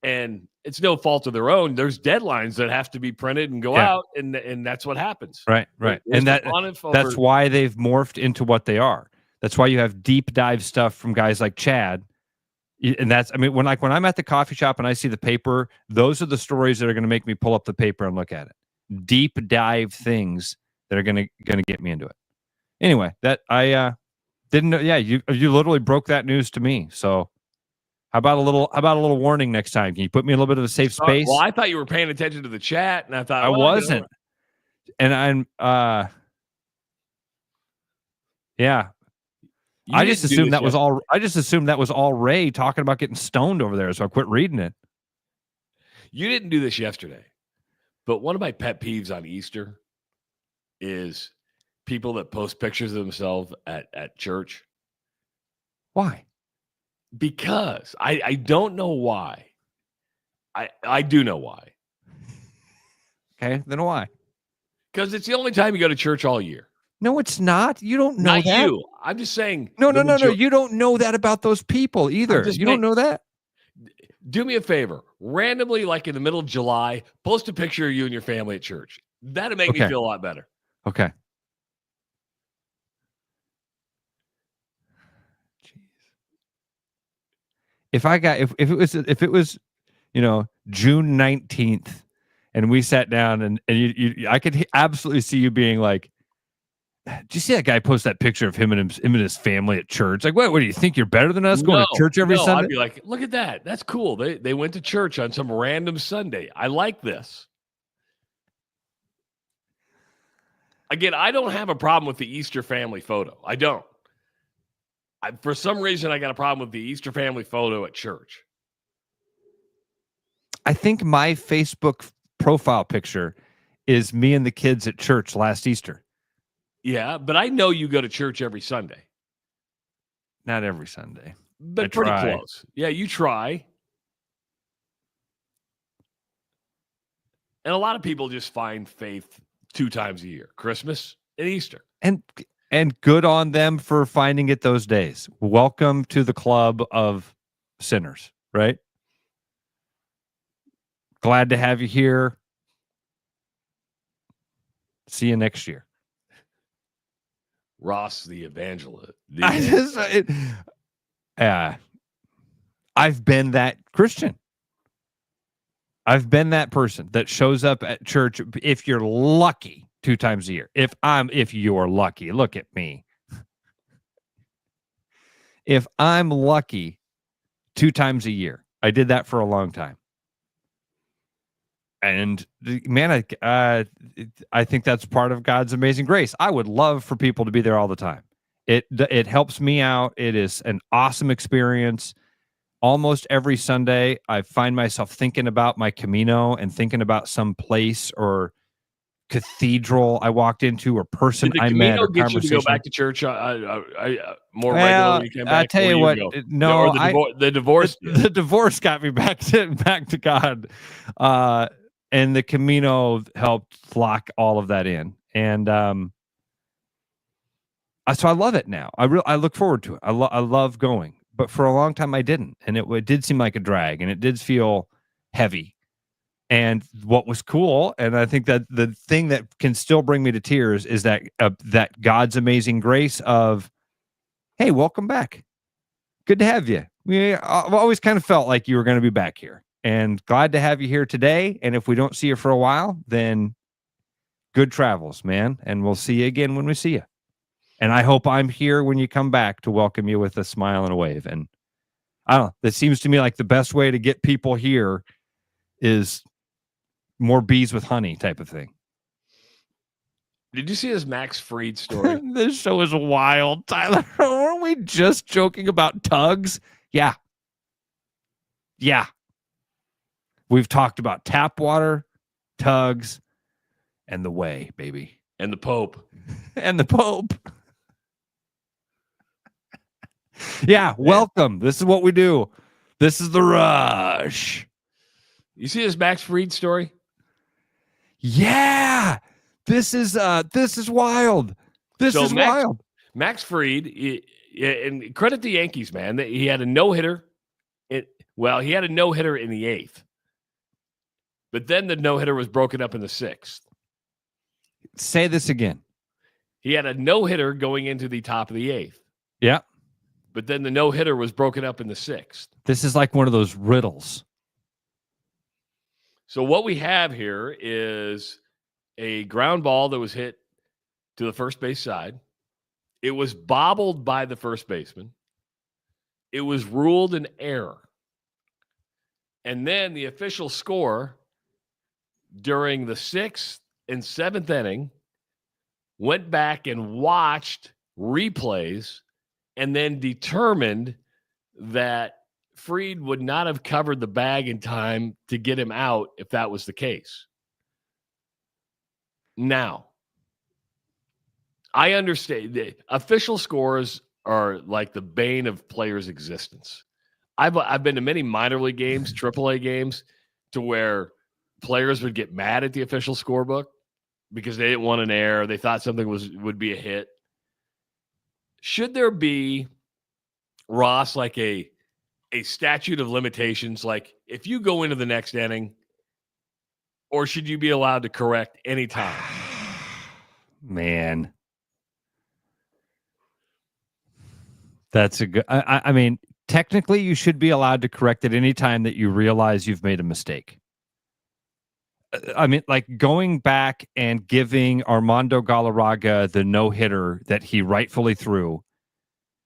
and it's no fault of their own. There's deadlines that have to be printed and go out, and that's what happens. Right. And that's why they've morphed into what they are. That's why you have deep dive stuff from guys like Chad. And that's, I mean, when I'm at the coffee shop and I see the paper, those are the stories that are going to make me pull up the paper and look at it. Deep dive things that are going to get me into it. Anyway, that I didn't know. Yeah, you literally broke that news to me. So how about a little warning next time? Can you put me in a little bit of a safe space? Well, I thought you were paying attention to the chat, and I thought I wasn't. And I'm yeah. I just assumed that was all Ray talking about getting stoned over there, so I quit reading it. You didn't do this yesterday, but one of my pet peeves on Easter is people that post pictures of themselves at church. Why? Because I don't know why. I do know why. Okay, then why? Because it's the only time you go to church all year. No, it's not. You don't know Not that. you. I'm just saying. No. You don't know that about those people either. You don't know that. Do me a favor. Randomly, like in the middle of July, post a picture of you and your family at church. That'd make me feel a lot better. Okay. Jeez. If it was, June 19th, and we sat down and I could absolutely see you being like, "Did you see that guy post that picture of him and his family at church? Like, what do you think you're better than us going to church every Sunday?" I'd be like, "Look at that. That's cool. They went to church on some random Sunday. I like this." Again, I don't have a problem with the Easter family photo. I don't. For some reason, I got a problem with the Easter family photo at church. I think my Facebook profile picture is me and the kids at church last Easter. Yeah, but I know you go to church every Sunday. Not every Sunday, but pretty close. Yeah, you try. And a lot of people just find faith 2 times a year, Christmas and Easter. And good on them for finding it those days. Welcome to the club of sinners, right? Glad to have you here. See you next year. Ross, the evangelist. I've been that Christian. I've been that person that shows up at church, if you're lucky, 2 times a year. If you're lucky, look at me. If I'm lucky, 2 times a year. I did that for a long time. And man, I think that's part of God's amazing grace. I would love for people to be there all the time. It helps me out. It is an awesome experience. Almost every Sunday, I find myself thinking about my Camino and thinking about some place or cathedral I walked into or person I met. Or get you to go back to church more regularly. I tell you what, no, the divorce. The divorce got me back to God. And the Camino helped lock all of that in. And so I love it now. I look forward to it. I love going. But for a long time, I didn't. And it did seem like a drag. And it did feel heavy. And what was cool, and I think that the thing that can still bring me to tears is that God's amazing grace of, hey, welcome back. Good to have you. I've always kind of felt like you were going to be back here, and glad to have you here today. And if we don't see you for a while, then good travels, man. And we'll see you again when we see you. And I hope I'm here when you come back to welcome you with a smile and a wave. And I don't know, that seems to me like the best way to get people here is more bees with honey type of thing. Did you see his Max Fried story? This show is wild, Tyler. Weren't we just joking about tugs? Yeah. Yeah. We've talked about tap water, tugs, and the way, baby. And the Pope. And the Pope. Yeah, welcome. This is what we do. This is the Rush. You see his Max Fried story? Yeah. This is wild. This is wild. Max Fried, and credit the Yankees, man. He had a no-hitter. He had a no-hitter in the 8th. But then the no-hitter was broken up in the 6th. Say this again. He had a no-hitter going into the top of the 8th. Yeah. But then the no-hitter was broken up in the 6th. This is like one of those riddles. So what we have here is a ground ball that was hit to the first base side. It was bobbled by the first baseman. It was ruled an error. And then the official score during the 6th and 7th inning went back and watched replays and then determined that Fried would not have covered the bag in time to get him out if that was the case. Now, I understand that official scores are like the bane of players' existence. I've been to many minor league games, AAA games, to where players would get mad at the official scorebook because they didn't want an error. They thought something would be a hit. Should there be, Ross, like a statute of limitations, like if you go into the next inning, or should you be allowed to correct any time? Man, that's a good. I mean, technically, you should be allowed to correct at any time that you realize you've made a mistake. I mean, like going back and giving Armando Galarraga the no-hitter that he rightfully threw,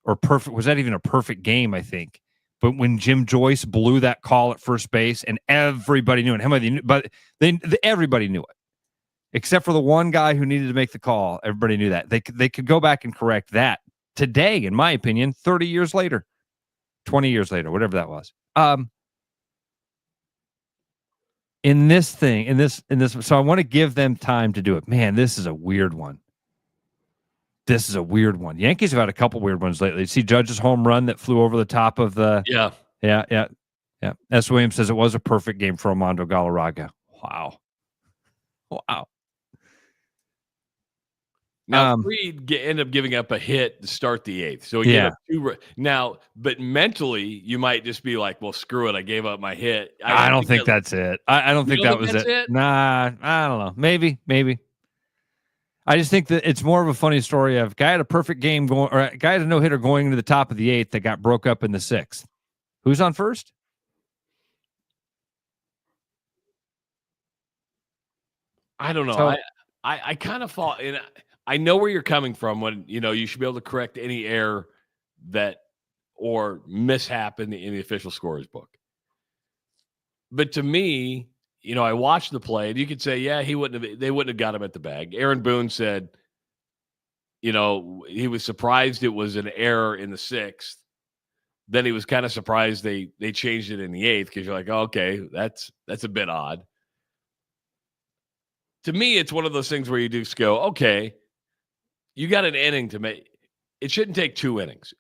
or perfect, was that even a perfect game, I think? But when Jim Joyce blew that call at first base and everybody knew it, everybody knew it, except for the one guy who needed to make the call. Everybody knew that. They could go back and correct that today, in my opinion, 30 years later, 20 years later, whatever that was. In this, so I want to give them time to do it. Man, this is a weird one. Yankees have had a couple weird ones lately. See Judge's home run that flew over the top of the... Yeah. S. Williams says it was a perfect game for Armando Galarraga. Wow. Now, Fried ended up giving up a hit to start the 8th. So he gave up 2. Now, but mentally, you might just be like, well, screw it. I gave up my hit. I don't think that's it. I don't think that was it. Nah, I don't know. Maybe. I just think that it's more of a funny story of guy had a perfect game going, or a guy had a no-hitter going into the top of the 8th that got broke up in the 6th. Who's on first? I don't know. So, I kind of thought, and I know where you're coming from when, you should be able to correct any error or mishap in the official scorer's book. But to me, I watched the play, and you could say, yeah, they wouldn't have got him at the bag. Aaron Boone said, he was surprised it was an error in the 6th. Then he was kind of surprised they changed it in the 8th, because you're like, oh, okay, that's a bit odd. To me, it's one of those things where you just go, okay, you got an inning to make. It shouldn't take 2 innings.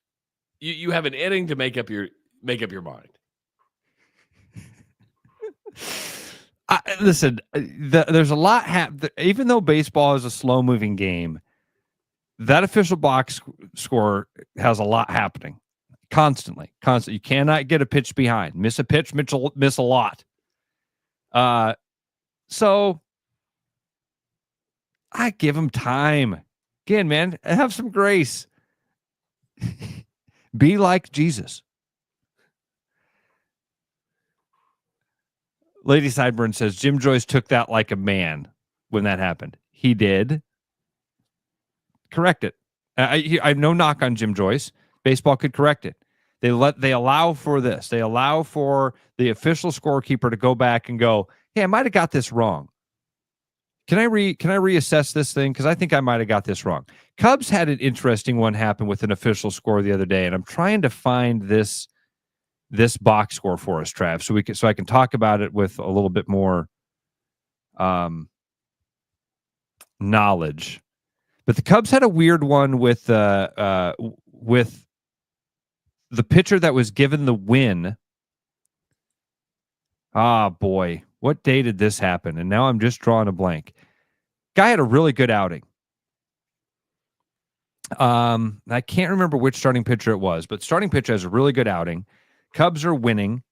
You have an inning to make up your mind. Listen, there's a lot even though baseball is a slow-moving game, that official box score has a lot happening constantly. You cannot get a pitch behind. Miss a pitch, miss a lot. So I give him time. Again, man, have some grace. Be like Jesus. Lady Sideburn says Jim Joyce took that like a man when that happened. He did. Correct it. I have no knock on Jim Joyce. Baseball could correct it. They allow for this. They allow for the official scorekeeper to go back and go, hey, I might have got this wrong. Can I reassess this thing? Because I think I might have got this wrong. Cubs had an interesting one happen with an official score the other day, and I'm trying to find this box score for us, Trav, so I can talk about it with a little bit more knowledge. But the Cubs had a weird one with the pitcher that was given the win. Ah, boy. What day did this happen? And now I'm just drawing a blank. Guy had a really good outing. I can't remember which starting pitcher it was, but starting pitcher has a really good outing. Cubs are winning.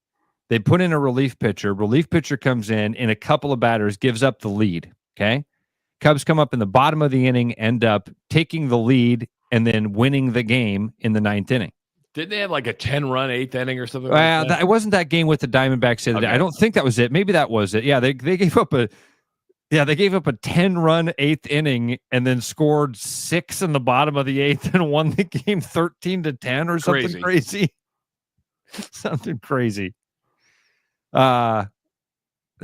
They put in a relief pitcher. Relief pitcher comes in a couple of batters, gives up the lead. Okay. Cubs come up in the bottom of the inning, end up taking the lead, and then winning the game in the 9th inning. Didn't they have like a 10-run 8th inning or something? It wasn't that game with the Diamondbacks the other day. I don't think that was it. Maybe that was it. Yeah, they gave up a 10-run 8th inning and then scored 6 in the bottom of the 8th and won the game 13-10 or something crazy. Something crazy. Let's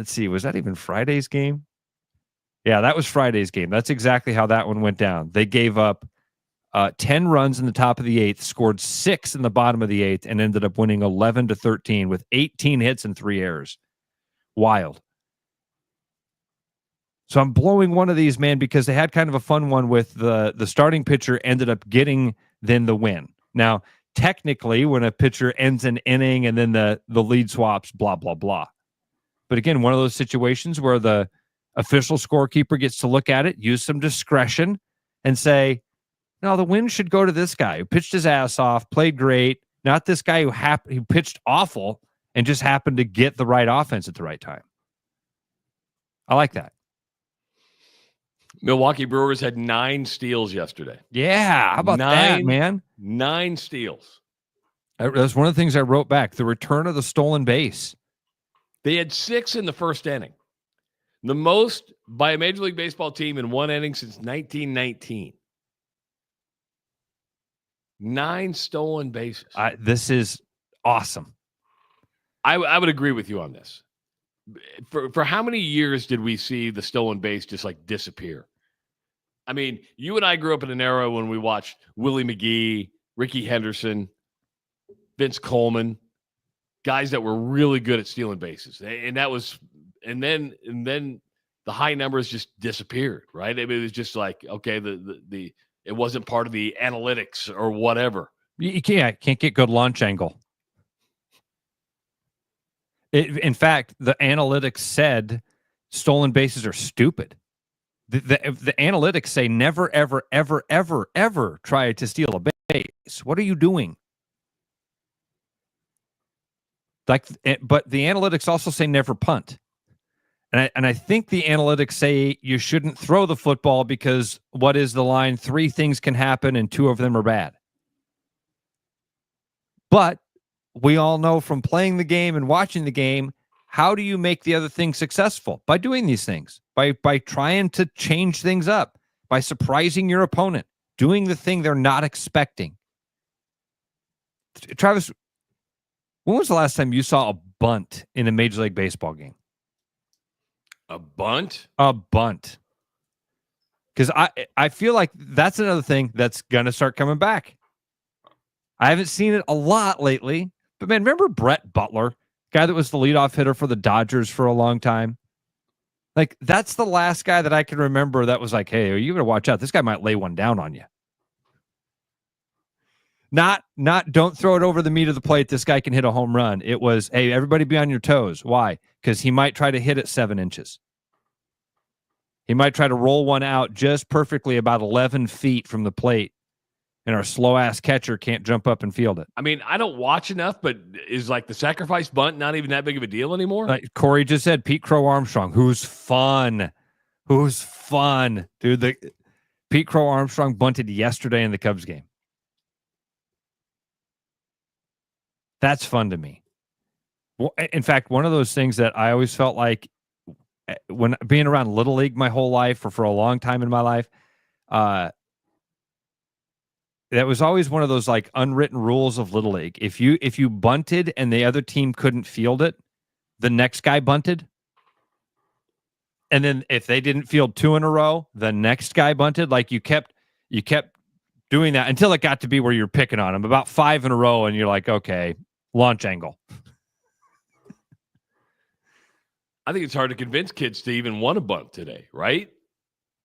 see. Was that even Friday's game? Yeah, that was Friday's game. That's exactly how that one went down. They gave up 10 runs in the top of the 8th, scored 6 in the bottom of the 8th, and ended up winning 11-13 with 18 hits and 3 errors. Wild. So I'm blowing one of these, man, because they had kind of a fun one with the starting pitcher ended up getting then the win. Now, technically, when a pitcher ends an inning and then the lead swaps, blah, blah, blah. But again, one of those situations where the official scorekeeper gets to look at it, use some discretion, and say, no, the win should go to this guy who pitched his ass off, played great, not this guy who pitched awful and just happened to get the right offense at the right time. I like that. Milwaukee Brewers had 9 steals yesterday. Yeah, how about that, man? 9 steals. That's one of the things I wrote back, the return of the stolen base. They had 6 in the first inning. The most by a Major League Baseball team in one inning since 1919. 9 stolen bases. This is awesome. I would agree with you on this. For how many years did we see the stolen base just like disappear? I mean, you and I grew up in an era when we watched Willie McGee, Ricky Henderson, Vince Coleman, guys that were really good at stealing bases. And then the high numbers just disappeared, right? It was just like, okay, it wasn't part of the analytics or whatever. You can't get good launch angle. In fact, the analytics said stolen bases are stupid. The analytics say never, ever, ever, ever, ever try to steal a base. What are you doing? But the analytics also say never punt. And I think the analytics say you shouldn't throw the football because what is the line? 3 things can happen and 2 of them are bad. But we all know from playing the game and watching the game, how do you make the other thing successful? By doing these things, by trying to change things up, by surprising your opponent, doing the thing they're not expecting. Travis, when was the last time you saw a bunt in a Major League Baseball game? A bunt? A bunt. Because I feel like that's another thing that's going to start coming back. I haven't seen it a lot lately. But, man, remember Brett Butler, guy that was the leadoff hitter for the Dodgers for a long time? Like, that's the last guy that I can remember that was like, hey, you got to watch out. This guy might lay one down on you. Not don't throw it over the meat of the plate. This guy can hit a home run. It was, hey, everybody be on your toes. Why? Because he might try to hit it 7 inches. He might try to roll one out just perfectly about 11 feet from the plate. And our slow-ass catcher can't jump up and field it. I mean, I don't watch enough, but is like the sacrifice bunt not even that big of a deal anymore? Corey just said Pete Crow Armstrong, who's fun. Dude, Pete Crow Armstrong bunted yesterday in the Cubs game. That's fun to me. Well, in fact, one of those things that I always felt like when being around Little League my whole life or for a long time in my life, that was always one of those like unwritten rules of Little League. If you bunted and the other team couldn't field it, the next guy bunted. And then if they didn't field 2 in a row, the next guy bunted. Like you kept doing that until it got to be where you're picking on them. About 5 in a row, and you're like, okay, launch angle. I think it's hard to convince kids to even want to bunt today, right?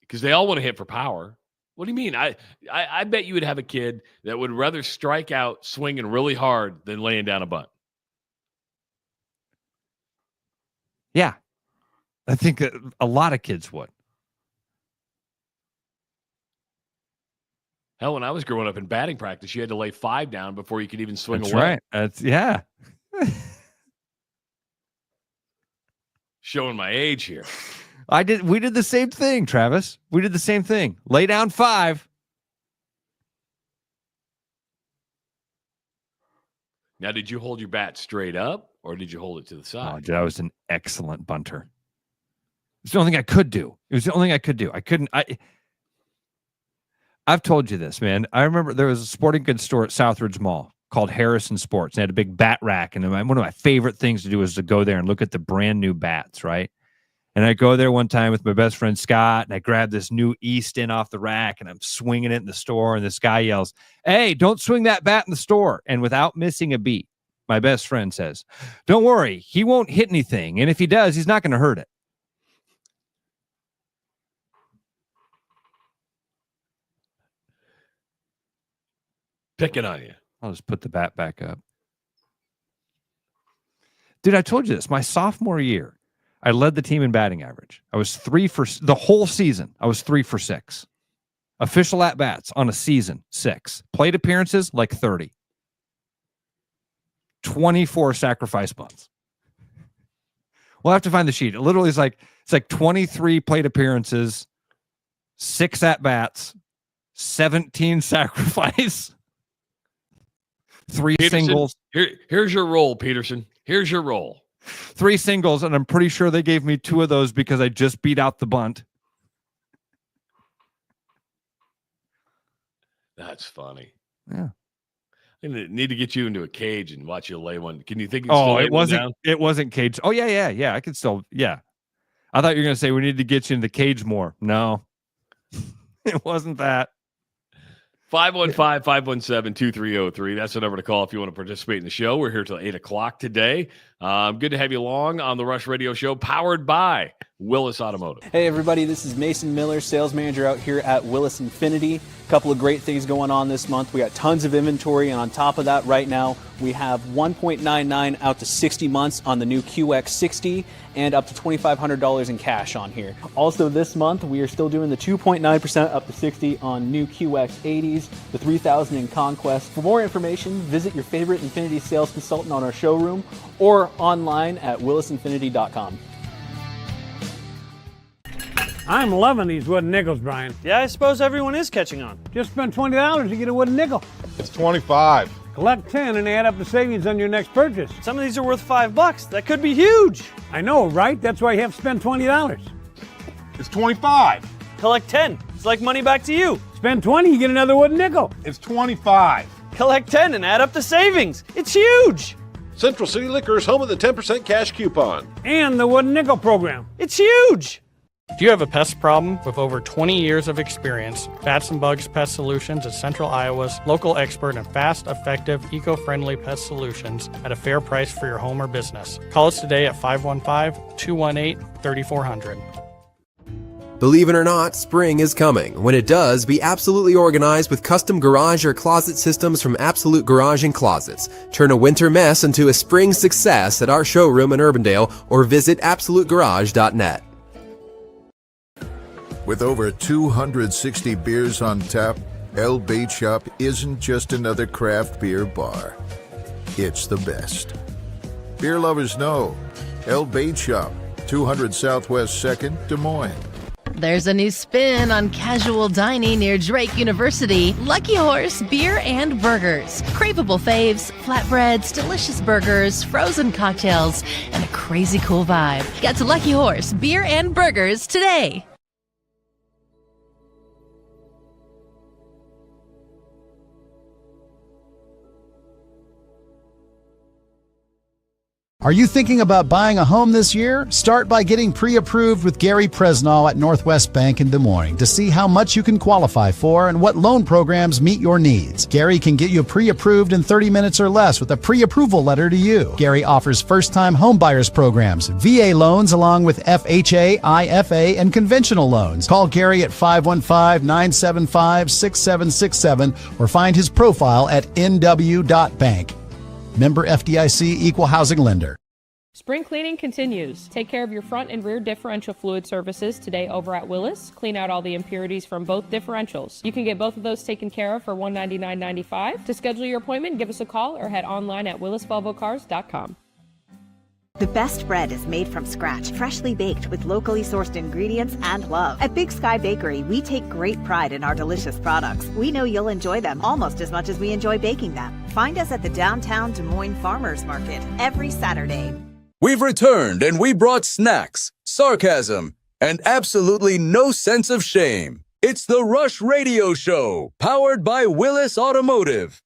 Because they all want to hit for power. What do you mean? I bet you would have a kid that would rather strike out swinging really hard than laying down a bunt. Yeah. I think a lot of kids would. Hell, when I was growing up in batting practice, you had to lay 5 down before you could even swing That's away. right. That's yeah. Showing my age here. We did the same thing, Travis. We did the same thing. Lay down 5. Now, did you hold your bat straight up or did you hold it to the side? Oh, dude, I was an excellent bunter. It's the only thing I could do. It was the only thing I could do. I've told you this, man. I remember there was a sporting goods store at Southridge Mall called Harrison Sports. They had a big bat rack, and one of my favorite things to do was to go there and look at the brand new bats, right? And I go there one time with my best friend Scott, and I grab this new Easton off the rack, and I'm swinging it in the store, and this guy yells, "Hey, don't swing that bat in the store." And without missing a beat, my best friend says, "Don't worry, he won't hit anything, and if he does, he's not going to hurt it." Picking on you. I'll just put the bat back up. Dude, I told you this. My sophomore year, I led the team in batting average. I was 3 for the whole season. I was 3 for 6. Official at-bats on a season, 6. Plate appearances, like 30. 24 sacrifice bunts. We'll have to find the sheet. It literally is it's like 23 plate appearances, 6 at-bats, 17 sacrifice. 3 Peterson, singles. Here's your roll, Peterson. Here's your roll. 3 singles, and I'm pretty sure they gave me 2 of those because I just beat out the bunt. That's funny. Yeah. I need to get you into a cage and watch you lay one. Can you think? It wasn't cage. Oh yeah. I could still. Yeah. I thought you were gonna say we need to get you in the cage more. No, it wasn't that. 515-517-2303. That's the number to call if you want to participate in the show. We're here till 8 o'clock today. Good to have you along on the Rush Radio Show, powered by Willis Automotive. Hey, everybody. This is Mason Miller, sales manager out here at Willis Infinity. A couple of great things going on this month. We got tons of inventory, and on top of that, right now, we have 1.99 out to 60 months on the new QX60 and up to $2,500 in cash on here. Also this month, we are still doing the 2.9% up to 60 on new QX80s, the 3000 in Conquest. For more information, visit your favorite Infinity sales consultant on our showroom or online at willisinfinity.com. I'm loving these wooden nickels, Brian. Yeah, I suppose everyone is catching on. Just spend $20 to get a wooden nickel. It's 25. Collect 10 and add up the savings on your next purchase. Some of these are worth $5. That could be huge. I know, right? That's why you have to spend $20. It's 25. Collect 10. It's like money back to you. Spend 20, you get another wooden nickel. It's 25. Collect 10 and add up the savings. It's huge. Central City Liquors, home of the 10% cash coupon. And the wooden nickel program. It's huge. If you have a pest problem with over 20 years of experience, Bats and Bugs Pest Solutions is Central Iowa's local expert in fast, effective, eco-friendly pest solutions at a fair price for your home or business. Call us today at 515-218-3400. Believe it or not, spring is coming. When it does, be absolutely organized with custom garage or closet systems from Absolute Garage and Closets. Turn a winter mess into a spring success at our showroom in Urbandale or visit absolutegarage.net. With over 260 beers on tap, El Bait Shop isn't just another craft beer bar. It's the best. Beer lovers know El Bait Shop, 200 Southwest 2nd, Des Moines. There's a new spin on casual dining near Drake University. Lucky Horse Beer and Burgers. Craveable faves, flatbreads, delicious burgers, frozen cocktails, and a crazy cool vibe. Get to Lucky Horse Beer and Burgers today. Are you thinking about buying a home this year? Start by getting pre-approved with Gary Presnall at Northwest Bank in Des Moines to see how much you can qualify for and what loan programs meet your needs. Gary can get you pre-approved in 30 minutes or less with a pre-approval letter to you. Gary offers first-time homebuyers programs, VA loans along with FHA, IFA, and conventional loans. Call Gary at 515-975-6767 or find his profile at nw.bank. Member FDIC, Equal Housing Lender. Spring cleaning continues. Take care of your front and rear differential fluid services today over at Willis. Clean out all the impurities from both differentials. You can get both of those taken care of for $199.95. To schedule your appointment, give us a call or head online at willisvolvocars.com. The best bread is made from scratch, freshly baked with locally sourced ingredients and love. At Big Sky Bakery, we take great pride in our delicious products. We know you'll enjoy them almost as much as we enjoy baking them. Find us at the downtown Des Moines Farmers Market every Saturday. We've returned and we brought snacks, sarcasm, and absolutely no sense of shame. It's the Rush Radio Show, powered by Willis Automotive.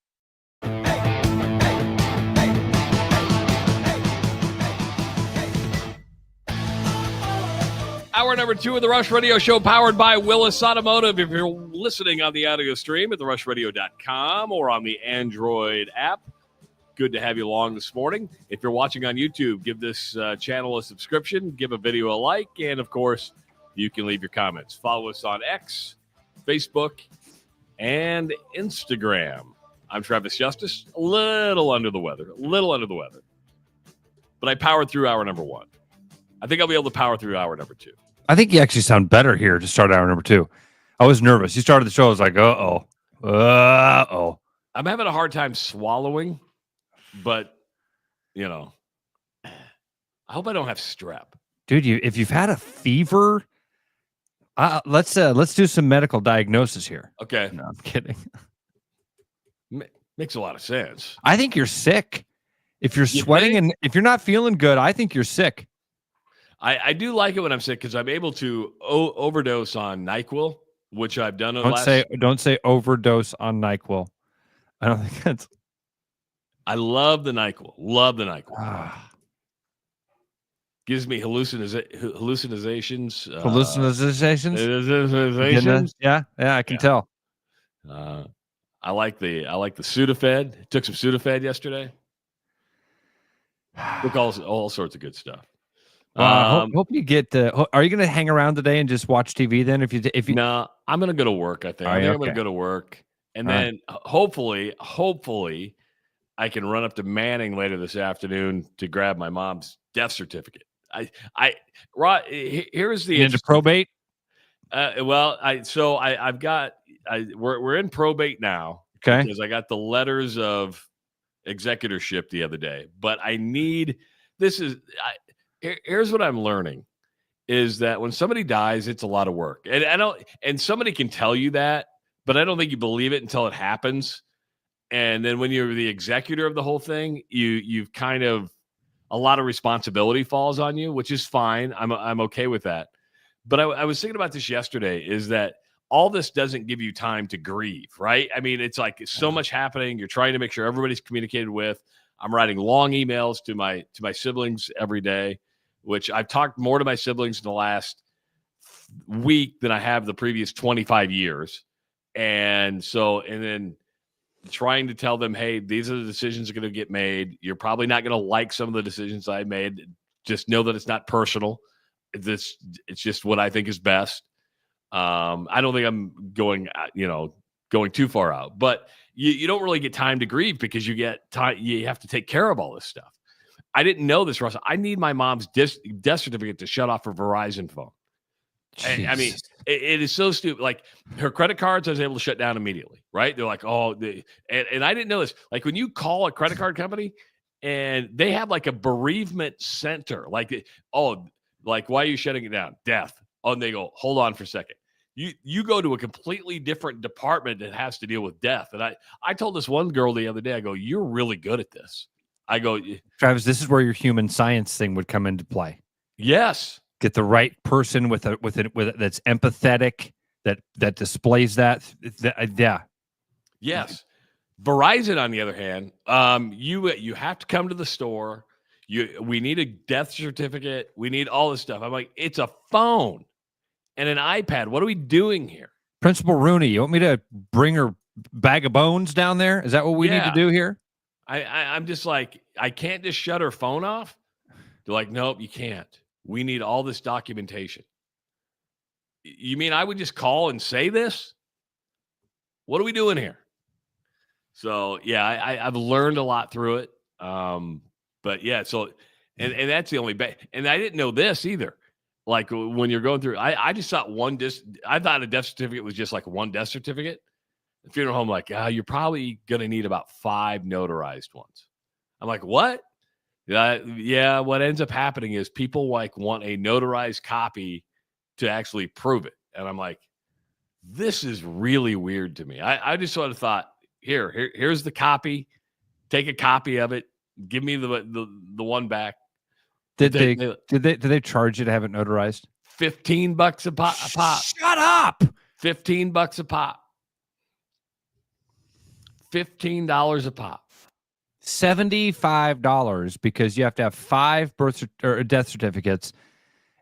Hour number 2 of the Rush Radio Show, powered by Willis Automotive. If you're listening on the audio stream at therushradio.com or on the Android app, good to have you along this morning. If you're watching on YouTube, give this channel a subscription, give a video a like, and, of course, you can leave your comments. Follow us on X, Facebook, and Instagram. I'm Travis Justice, a little under the weather, but I powered through hour number 1. I think I'll be able to power through hour number 2. I think you actually sound better here to start hour number 2. I was nervous. You started the show. I was like, uh-oh. I'm having a hard time swallowing, but, I hope I don't have strep. Dude, if you've had a fever, let's do some medical diagnosis here. Okay. No, I'm kidding. Makes a lot of sense. I think you're sick. If you're sweating and if you're not feeling good, I think you're sick. I do like it when I'm sick because I'm able to overdose on NyQuil, which I've done. Don't say overdose on NyQuil. I don't think that's. I love the NyQuil. Gives me hallucinations. Hallucinations. Yeah, I can tell. I like the Sudafed. Took some Sudafed yesterday. Took all sorts of good stuff. Hope you get. Are you going to hang around today and just watch TV then? If you no, I'm going to go to work. I think. I'm going to go to work, and then hopefully, I can run up to Manning later this afternoon to grab my mom's death certificate. Here's the into probate. We're in probate now. Okay, because I got the letters of executorship the other day, but I need. Here's what I'm learning is that when somebody dies, it's a lot of work. And somebody can tell you that, but I don't think you believe it until it happens. And then when you're the executor of the whole thing, you've kind of a lot of responsibility falls on you, which is fine. I'm okay with that. But I was thinking about this yesterday is that all this doesn't give you time to grieve, right? I mean, it's like so much happening. You're trying to make sure everybody's communicated with. I'm writing long emails to my siblings every day, which I've talked more to my siblings in the last week than I have the previous 25 years. And then trying to tell them, hey, these are the decisions that are going to get made. You're probably not going to like some of the decisions I made. Just know that it's not personal. It's just what I think is best. I don't think I'm going too far out, but you don't really get time to grieve because you get time. You have to take care of all this stuff. I didn't know this, Russell. I need my mom's death certificate to shut off her Verizon phone. I mean, it is so stupid. Like her credit cards, I was able to shut down immediately, right? They're like, and I didn't know this. Like when you call a credit card company and they have like a bereavement center, like, why are you shutting it down? Death. Oh, and they go, hold on for a second. You go to a completely different department that has to deal with death. And I told this one girl the other day, I go, you're really good at this. I go, Travis, this is where your human science thing would come into play. Yes. Get the right person with that's empathetic, that displays that. Yeah. Yes. Verizon, on the other hand, you have to come to the store. We need a death certificate. We need all this stuff. I'm like, it's a phone and an iPad. What are we doing here? Principal Rooney, you want me to bring her bag of bones down there? Is that what we need to do here? I'm just like, I can't just shut her phone off. They're like, nope, you can't. We need all this documentation. You mean I would just call and say this? What are we doing here? So, yeah, I've learned a lot through it. But, yeah, so and that's the only and I didn't know this either. Like when you're going through, I just thought I thought a death certificate was just like one death certificate. The funeral home, like, you're probably going to need about 5 notarized ones. I'm like, what? Yeah, what ends up happening is people like want a notarized copy to actually prove it. And I'm like, this is really weird to me. I just sort of thought, here's the copy. Take a copy of it. Give me the one back. Did they charge you to have it notarized? $15 a pop. Shut up. $15 a pop. $15 a pop. $75 because you have to have 5 death certificates,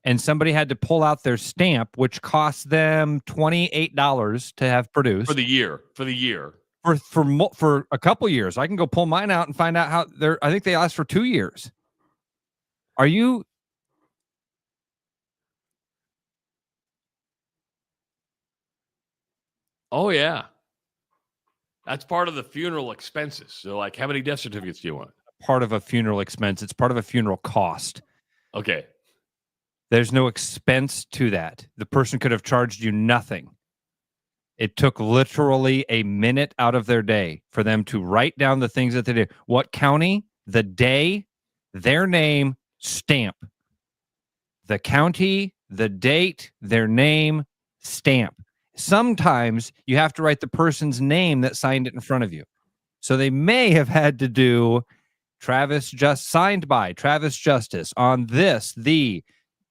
and somebody had to pull out their stamp, which cost them $28 to have produced for the year. For a couple years. I can go pull mine out and find out how they're. I think they asked for 2 years. Are you? Oh yeah. That's part of the funeral expenses. So, like, how many death certificates do you want? Part of a funeral expense. It's part of a funeral cost. Okay. There's no expense to that. The person could have charged you nothing. It took literally a minute out of their day for them to write down the things that they did. What county, the day, their name, stamp. The county, the date, their name, stamp. Sometimes you have to write the person's name that signed it in front of you. So they may have had to do signed by Travis Justice on the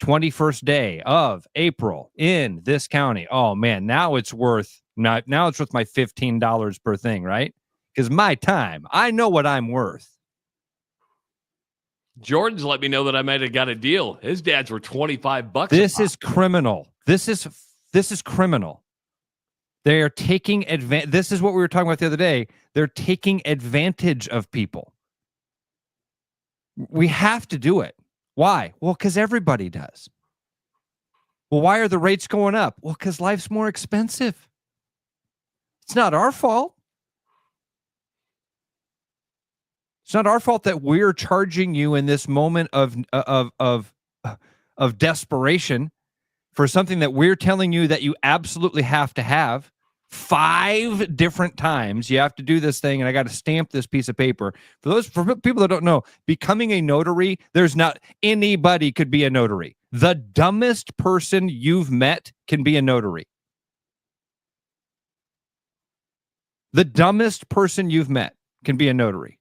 21st day of April in this county. Oh man, now it's worth my $15 per thing, right? Because my time, I know what I'm worth. Jordan's let me know that I might have got a deal. His dad's were $25. This is criminal. This is criminal. They are taking advantage. This is what we were talking about the other day. They're taking advantage of people. We have to do it. Why? Well, because everybody does. Well, why are the rates going up? Well, because life's more expensive. It's not our fault. It's not our fault that we're charging you in this moment of desperation for something that we're telling you that you absolutely have to have 5 different times. You have to do this thing, and I got to stamp this piece of paper. For people that don't know, becoming a notary, there's not anybody could be a notary. The dumbest person you've met can be a notary. The dumbest person you've met can be a notary.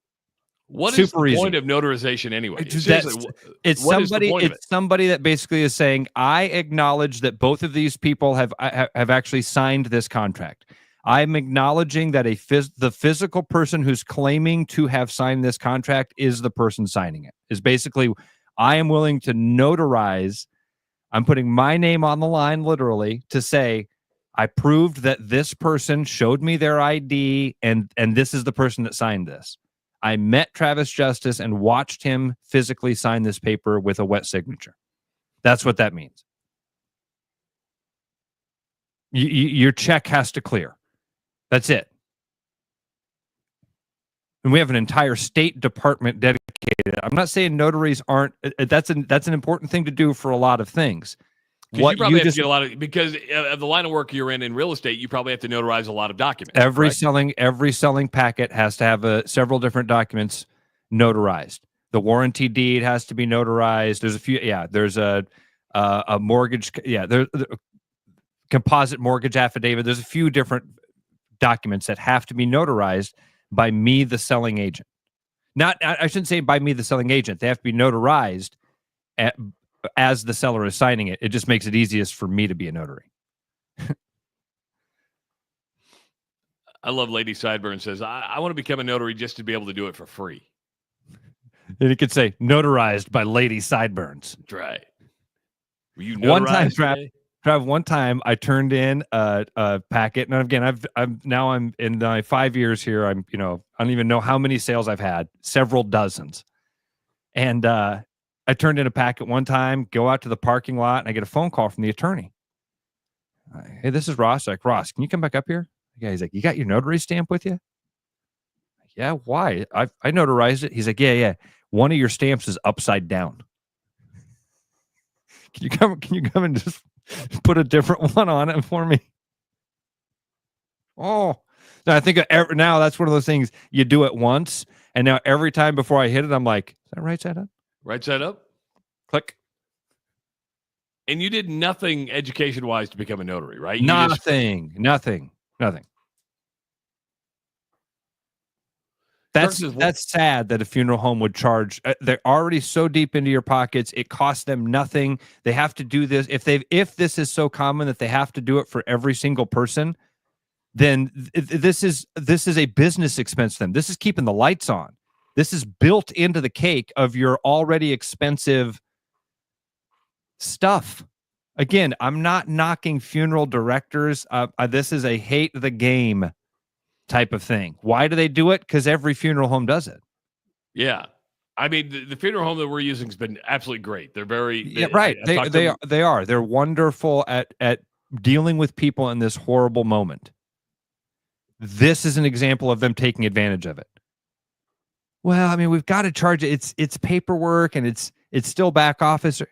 What is the point of notarization anyway? It's somebody that basically is saying, I acknowledge that both of these people have actually signed this contract. I'm acknowledging that the physical person who's claiming to have signed this contract is the person signing it. Is basically, I am willing to notarize. I'm putting my name on the line, literally, to say, I proved that this person showed me their ID, and this is the person that signed this. I met Travis Justice and watched him physically sign this paper with a wet signature. That's what that means. Your check has to clear. That's it. And we have an entire State Department dedicated. I'm not saying notaries aren't. That's an important thing to do for a lot of things. You probably have to get a lot of, because of the line of work you're in real estate, you probably have to notarize a lot of documents. Every selling packet has to have several different documents notarized. The warranty deed has to be notarized. There's a few. Yeah, there's a a mortgage. Yeah, there's composite mortgage affidavit. There's a few different documents that have to be notarized by me, the selling agent. I shouldn't say by me, the selling agent. They have to be notarized as the seller is signing it. It just makes it easiest for me to be a notary. I love Lady Sideburn says, I want to become a notary just to be able to do it for free. And it could say notarized by Lady Sideburns. That's right. Were you notarized Trav, one time I turned in a packet, and again, I'm in my 5 years here. I don't even know how many sales I've had, several dozens. And I turned in a packet one time, go out to the parking lot, and I get a phone call from the attorney. Hey, this is Ross. Like, Ross, can you come back up here? Yeah, he's like, you got your notary stamp with you? Yeah, why? I notarized it. He's like, yeah. One of your stamps is upside down. Can you come and just put a different one on it for me? Oh, now I think now that's one of those things you do it once, and now every time before I hit it, I'm like, is that right side up? Right side up? Click. And you did nothing education-wise to become a notary, right? Nothing. That's sad that a funeral home would charge. They're already so deep into your pockets. It costs them nothing. They have to do this. If this is so common that they have to do it for every single person, then this is a business expense to them. This is keeping the lights on. This is built into the cake of your already expensive stuff. Again, I'm not knocking funeral directors. This is a hate the game type of thing. Why do they do it? Because every funeral home does it. Yeah. I mean, the funeral home that we're using has been absolutely great. They're very right. They are. They're wonderful at dealing with people in this horrible moment. This is an example of them taking advantage of it. Well, I mean, we've got to charge it. It's paperwork and it's still back office.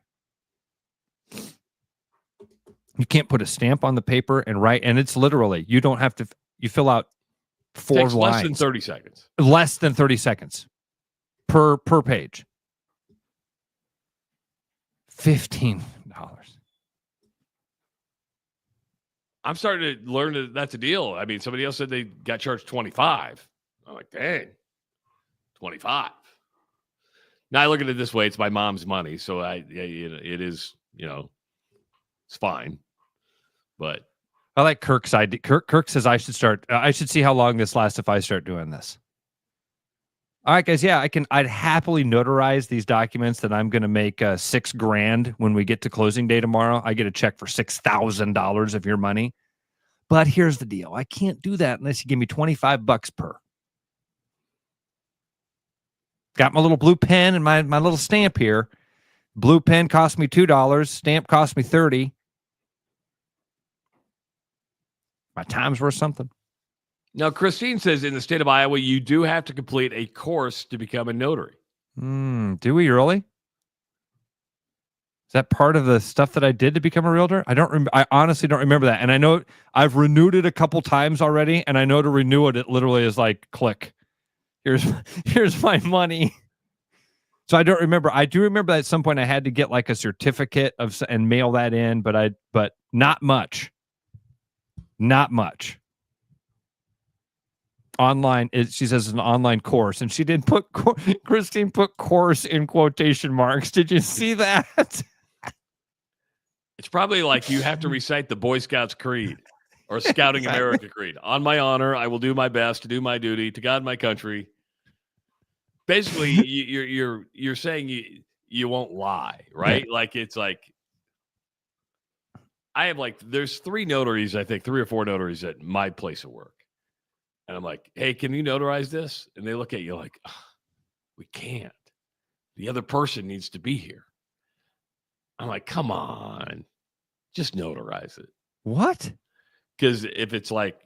You can't put a stamp on the paper and write, and it's literally, you don't have to, you fill out 4 lines. Less than 30 seconds. Less than 30 seconds per page. $15. I'm starting to learn that that's a deal. I mean, somebody else said they got charged $25. I'm like, dang, $25. Now I look at it this way: it's my mom's money, so it is, it's fine. But I like Kirk's idea. Kirk says I should see how long this lasts if I start doing this. All right, guys. Yeah, I'd happily notarize these documents that I'm going to make $6,000 when we get to closing day tomorrow. I get a check for $6,000 of your money. But here's the deal: I can't do that unless you give me $25 per. Got my little blue pen and my little stamp here. Blue pen cost me $2. Stamp cost me $30. My time's worth something. Now, Christine says in the state of Iowa, you do have to complete a course to become a notary. Do we really? Is that part of the stuff that I did to become a realtor? I honestly don't remember that. And I know I've renewed it a couple times already. And I know to renew it, it literally is like, click. Here's my money. So I don't remember. I do remember that at some point I had to get like a certificate and mail that in, but not much. Not much. Online, she says it's an online course, and she did put Christine put course in quotation marks. Did you see that? It's probably like you have to recite the Boy Scouts Creed or Scouting Exactly. America Creed. On my honor, I will do my best to do my duty to God and my country. Basically, you're saying you won't lie, right? Yeah. Like it's like I have there's 3 notaries, I think 3 or 4 notaries at my place of work. And I'm like, hey, can you notarize this? And they look at you like, we can't. The other person needs to be here. I'm like, come on, just notarize it. What? Because if it's like,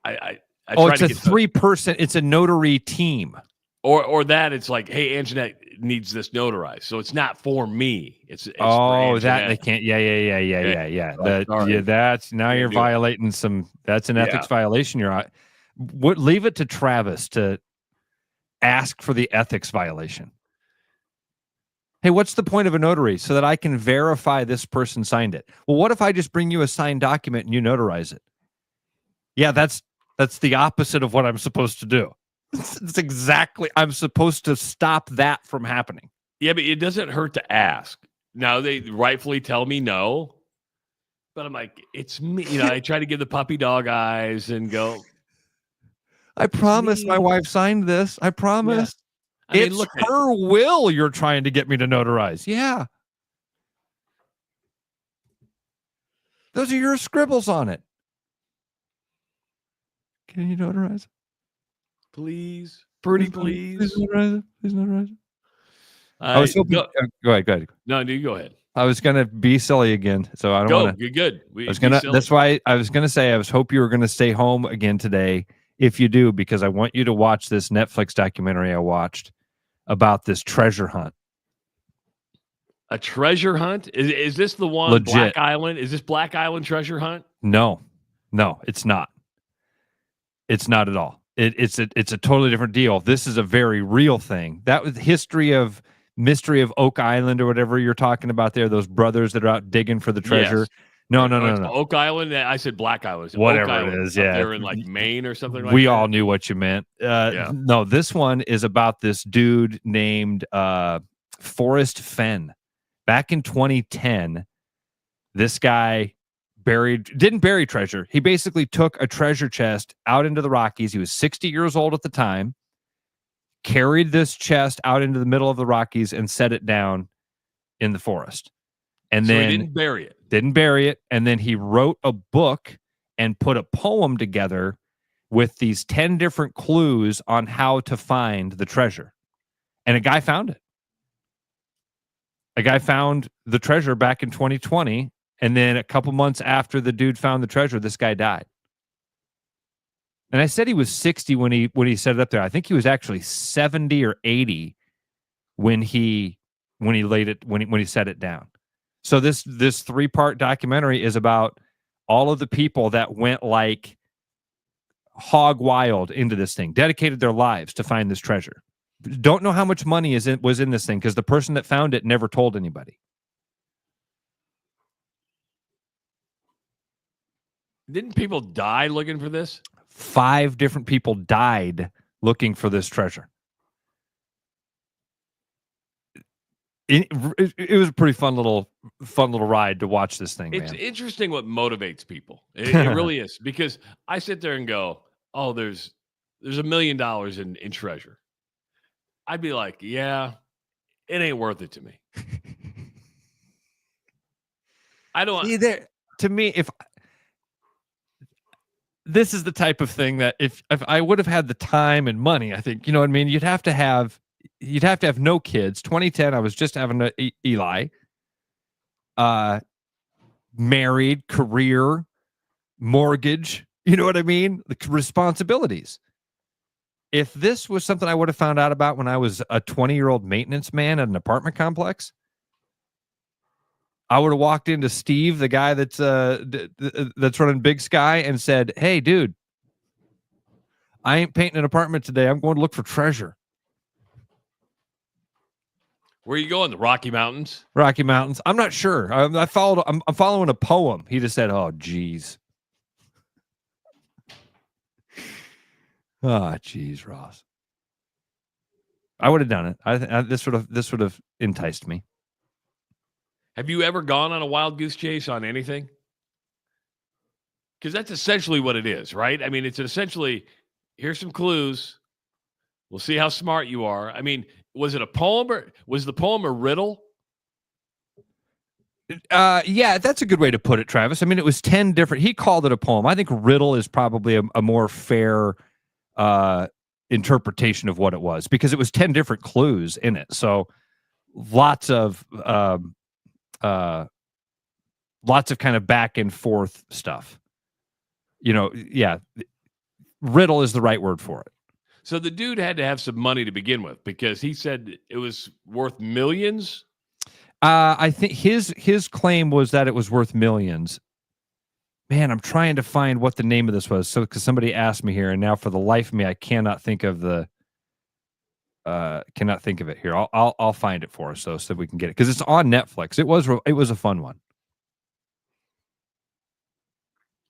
it's a 3-person, it's a notary team. Or that it's like, hey, Anjanette needs this notarized, so it's not for me. It's for that they can't. Yeah. That's now you're violating some. That's an ethics violation. Leave it to Travis to ask for the ethics violation. Hey, what's the point of a notary? So that I can verify this person signed it. Well, what if I just bring you a signed document and you notarize it? Yeah, that's the opposite of what I'm supposed to do. It's exactly, I'm supposed to stop that from happening. Yeah, but it doesn't hurt to ask. Now, they rightfully tell me no, but I'm like, it's me. I try to give the puppy dog eyes and go, I promise my wife signed this. I promise. Yeah. It's her will you're trying to get me to notarize. Yeah. Those are your scribbles on it. Can you notarize it? Please. Pretty please. Please notarize it. Please notarize it. I was hoping. Go ahead. No, you go ahead. I was gonna be silly again, so I don't want to. You're good. That's why I was gonna say I hope you were gonna stay home again today. If you do, because I want you to watch this Netflix documentary I watched about this treasure hunt. A treasure hunt? Is this the one? Legit. Black Island? Is this Black Island treasure hunt? No, it's not. It's not at all. It's a totally different deal. This is a very real thing. That was mystery of Oak Island or whatever you're talking about there. Those brothers that are out digging for the treasure. Yes. No. Oak Island. I said Black Island. Whatever Oak Island, it is, yeah. They're in like Maine or something like we that. all knew what you meant. No, this one is about this dude named Forrest Fenn. Back in 2010, this guy didn't bury treasure. He basically took a treasure chest out into the Rockies. He was 60 years old at the time, carried this chest out into the middle of the Rockies and set it down in the forest. And then he didn't bury it. Didn't bury it. And then he wrote a book and put a poem together with these 10 different clues on how to find the treasure. And a guy found it. A guy found the treasure back in 2020. And then a couple months after the dude found the treasure, this guy died. And I said he was 60 when he set it up there. I think he was actually 70 or 80 when he set it down. So this 3-part documentary is about all of the people that went like hog wild into this thing, dedicated their lives to find this treasure. Don't know how much money was in this thing because the person that found it never told anybody. Didn't people die looking for this? 5 different people died looking for this treasure. It was a pretty fun little ride to watch this thing. It's man. interesting what motivates people. It really is, because I sit there and go, "Oh, there's $1 million in treasure." I'd be like, "Yeah, it ain't worth it to me." I don't. Either to me, if this is the type of thing that if I would have had the time and money, I think, you know what I mean. You'd have to have no kids. 2010, I was just having Eli. Married, career, mortgage. You know what I mean? The responsibilities. If this was something I would have found out about when I was a 20-year-old maintenance man at an apartment complex, I would have walked into Steve, the guy that's running Big Sky, and said, "Hey, dude, I ain't painting an apartment today. I'm going to look for treasure." Where are you going? The Rocky Mountains? Rocky Mountains. I'm not sure. I'm following a poem. He just said, "Oh, geez." Oh, geez, Ross. I would have done it. This would have enticed me. Have you ever gone on a wild goose chase on anything? Because that's essentially what it is, right? I mean, it's essentially, here's some clues. We'll see how smart you are. I mean, was it a poem or was the poem a riddle? Yeah, that's a good way to put it, Travis. I mean, it was 10 different. He called it a poem. I think riddle is probably a more fair interpretation of what it was, because it was 10 different clues in it. So lots of kind of back and forth stuff. You know, yeah, riddle is the right word for it. So the dude had to have some money to begin with, because he said it was worth millions. I think his claim was that it was worth millions. Man, I'm trying to find what the name of this was. So, because somebody asked me here, and now for the life of me, I cannot think of the cannot think of it here. I'll find it for us though, so we can get it because it's on Netflix. It was a fun one.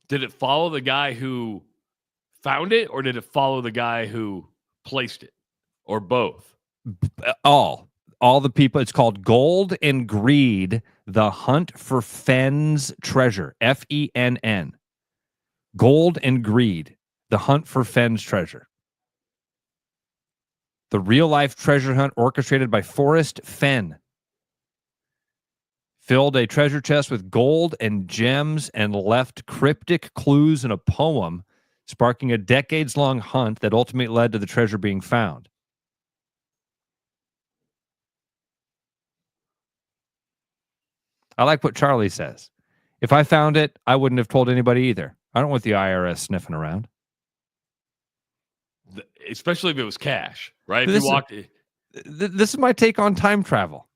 Did it follow the guy who found it, or did it follow the guy who placed it, or both? All the people. It's called Gold and Greed: The Hunt for Fenn's Treasure. FENN. Gold and Greed: The Hunt for Fenn's Treasure. The real-life treasure hunt orchestrated by Forrest Fenn filled a treasure chest with gold and gems and left cryptic clues in a poem, sparking a decades-long hunt that ultimately led to the treasure being found. I like what Charlie says. If I found it, I wouldn't have told anybody either. I don't want the IRS sniffing around. Especially if it was cash, right? If you walked. This is my take on time travel.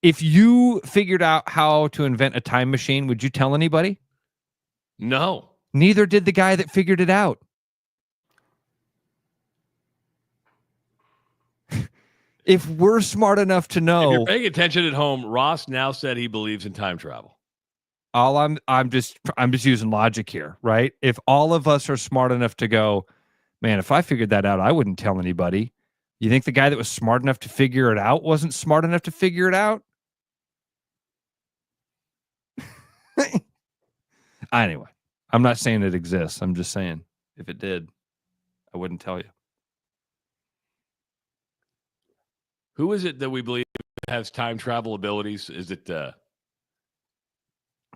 If you figured out how to invent a time machine, would you tell anybody? No. Neither did the guy that figured it out. If we're smart enough to know, if you're paying attention at home, Ross now said he believes in time travel. I'm just using logic here, right? If all of us are smart enough to go, man, if I figured that out, I wouldn't tell anybody. You think the guy that was smart enough to figure it out wasn't smart enough to figure it out? Anyway, I'm not saying it exists. I'm just saying if it did, I wouldn't tell you. Who is it that we believe has time travel abilities? Is it the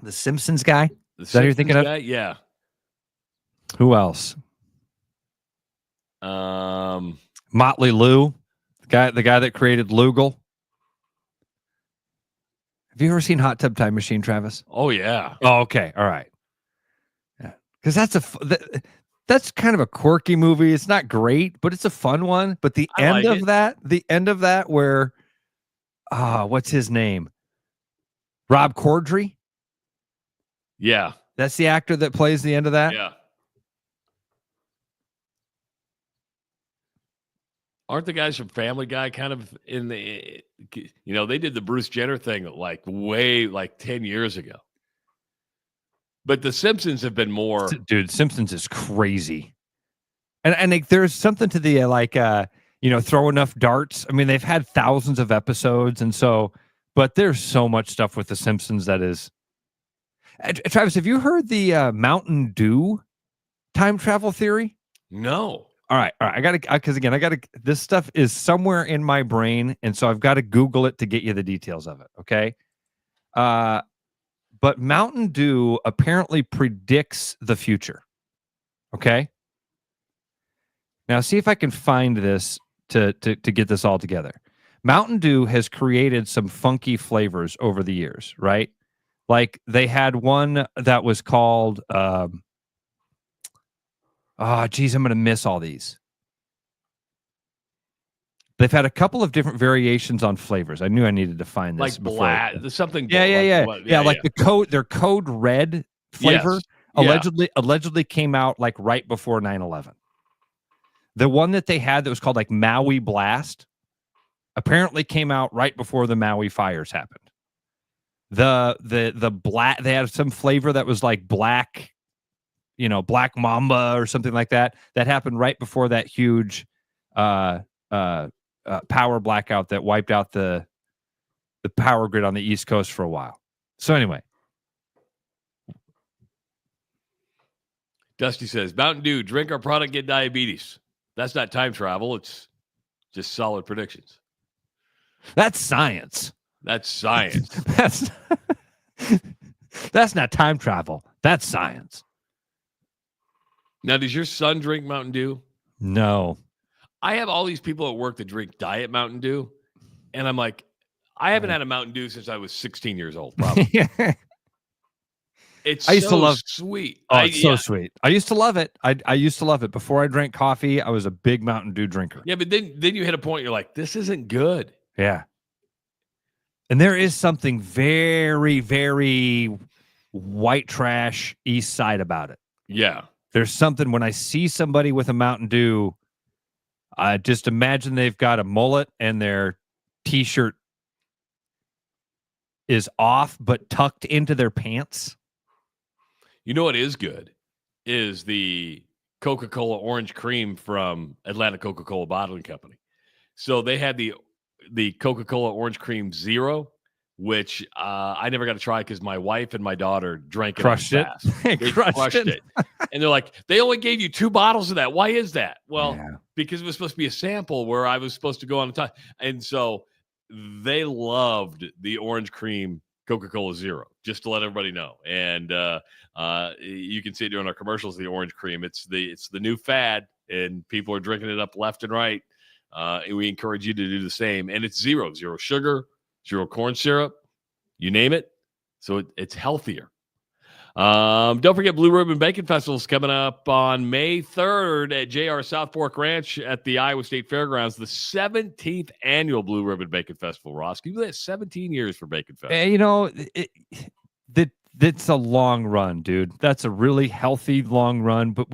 Simpsons guy? Is that who you're thinking of? Yeah. Who else? Motley Lou, the guy that created Lugal. Have you ever seen Hot Tub Time Machine, Travis? Oh yeah. Oh, okay. All right. Yeah, because that's kind of a quirky movie. It's not great, but it's a fun one. But the end of that, where, what's his name? Rob Corddry. Yeah, that's the actor that plays the end of that. Yeah. Aren't the guys from Family Guy kind of in the, they did the Bruce Jenner thing like 10 years ago. But the Simpsons have been more. Dude, Simpsons is crazy. And there's something to the throw enough darts. I mean, they've had thousands of episodes. And so, but there's so much stuff with the Simpsons that is. Travis, have you heard the Mountain Dew time travel theory? No. All right. I got to, because again, this stuff is somewhere in my brain. And so I've got to Google it to get you the details of it. Okay. But Mountain Dew apparently predicts the future. Okay. Now see if I can find this to get this all together. Mountain Dew has created some funky flavors over the years, right? Like they had one that was called, geez, I'm going to miss all these. They've had a couple of different variations on flavors. I knew I needed to find this like black, something. Yeah. Their Code Red flavor allegedly came out like right before 9/11. The one that they had that was called like Maui Blast apparently came out right before the Maui fires happened. The black, they had some flavor that was like black, Black Mamba or something like that. That happened right before that huge power blackout that wiped out the power grid on the East Coast for a while. So anyway. Dusty says, Mountain Dew, drink our product, get diabetes. That's not time travel. It's just solid predictions. That's science. That's science. That's not time travel. That's science. Now, does your son drink Mountain Dew? No. I have all these people at work that drink Diet Mountain Dew. And I'm like, I haven't had a Mountain Dew since I was 16 years old, probably. It's sweet. Oh, it's so sweet. I used to love it. I used to love it. Before I drank coffee, I was a big Mountain Dew drinker. Yeah, but then you hit a point, you're like, this isn't good. Yeah. And there is something very, very white trash East Side about it. Yeah. There's something when I see somebody with a Mountain Dew, Just imagine they've got a mullet and their T-shirt is off but tucked into their pants. You know what is good is the Coca-Cola orange cream from Atlanta Coca-Cola Bottling Company. So they had the Coca-Cola orange cream zero, which I never got to try because my wife and my daughter drank it. Crushed it. They crushed it. And they're like, they only gave you 2 bottles of that. Why is that? Well, because it was supposed to be a sample where I was supposed to go on the time. And so they loved the orange cream Coca-Cola Zero, just to let everybody know. And you can see it during our commercials, the orange cream. It's the new fad, and people are drinking it up left and right. And we encourage you to do the same. And it's zero sugar, 0 corn syrup, you name it. So it's healthier. Don't forget Blue Ribbon Bacon Festival is coming up on May 3rd at JR South Fork Ranch at the Iowa State Fairgrounds, the 17th annual Blue Ribbon Bacon Festival. Ross, give that 17 years for Bacon Festival. You know, that's a long run, dude. That's a really healthy long run. But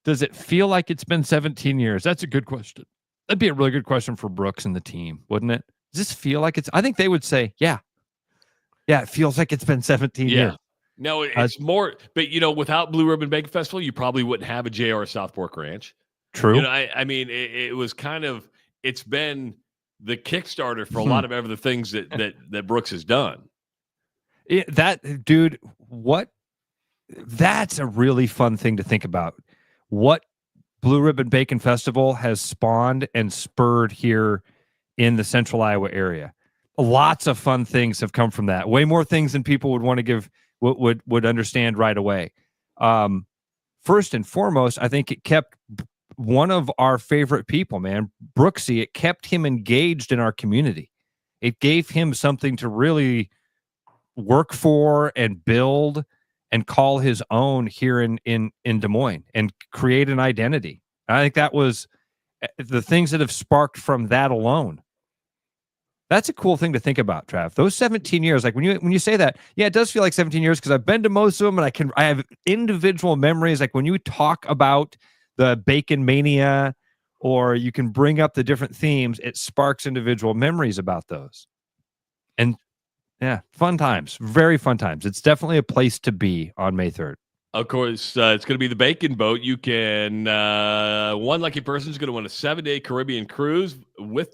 does it feel like it's been 17 years? That's a good question. That'd be a really good question for Brooks and the team, wouldn't it? Does this feel like I think they would say, yeah, it feels like it's been 17 years. No, it's more, but without Blue Ribbon Bacon Festival, you probably wouldn't have a JR South Fork Ranch. True. I mean, it was it's been the Kickstarter for a lot of other things that Brooks has done. Dude, that's a really fun thing to think about. What Blue Ribbon Bacon Festival has spawned and spurred here in the central Iowa area. Lots of fun things have come from that. Way more things than people would want to give would understand right away. First and foremost, I think it kept one of our favorite people, man, Brooksy. It kept him engaged in our community. It gave him something to really work for and build and call his own here in Des Moines and create an identity. I think that was the things that have sparked from that alone. That's a cool thing to think about, Trav. Those 17 years, like when you say that, yeah, it does feel like 17 years because I've been to most of them and I have individual memories. Like when you talk about the Bacon Mania or you can bring up the different themes, it sparks individual memories about those. And yeah, fun times, very fun times. It's definitely a place to be on May 3rd. Of course, it's going to be the Bacon Boat. You can one lucky person is going to win a 7-day Caribbean cruise for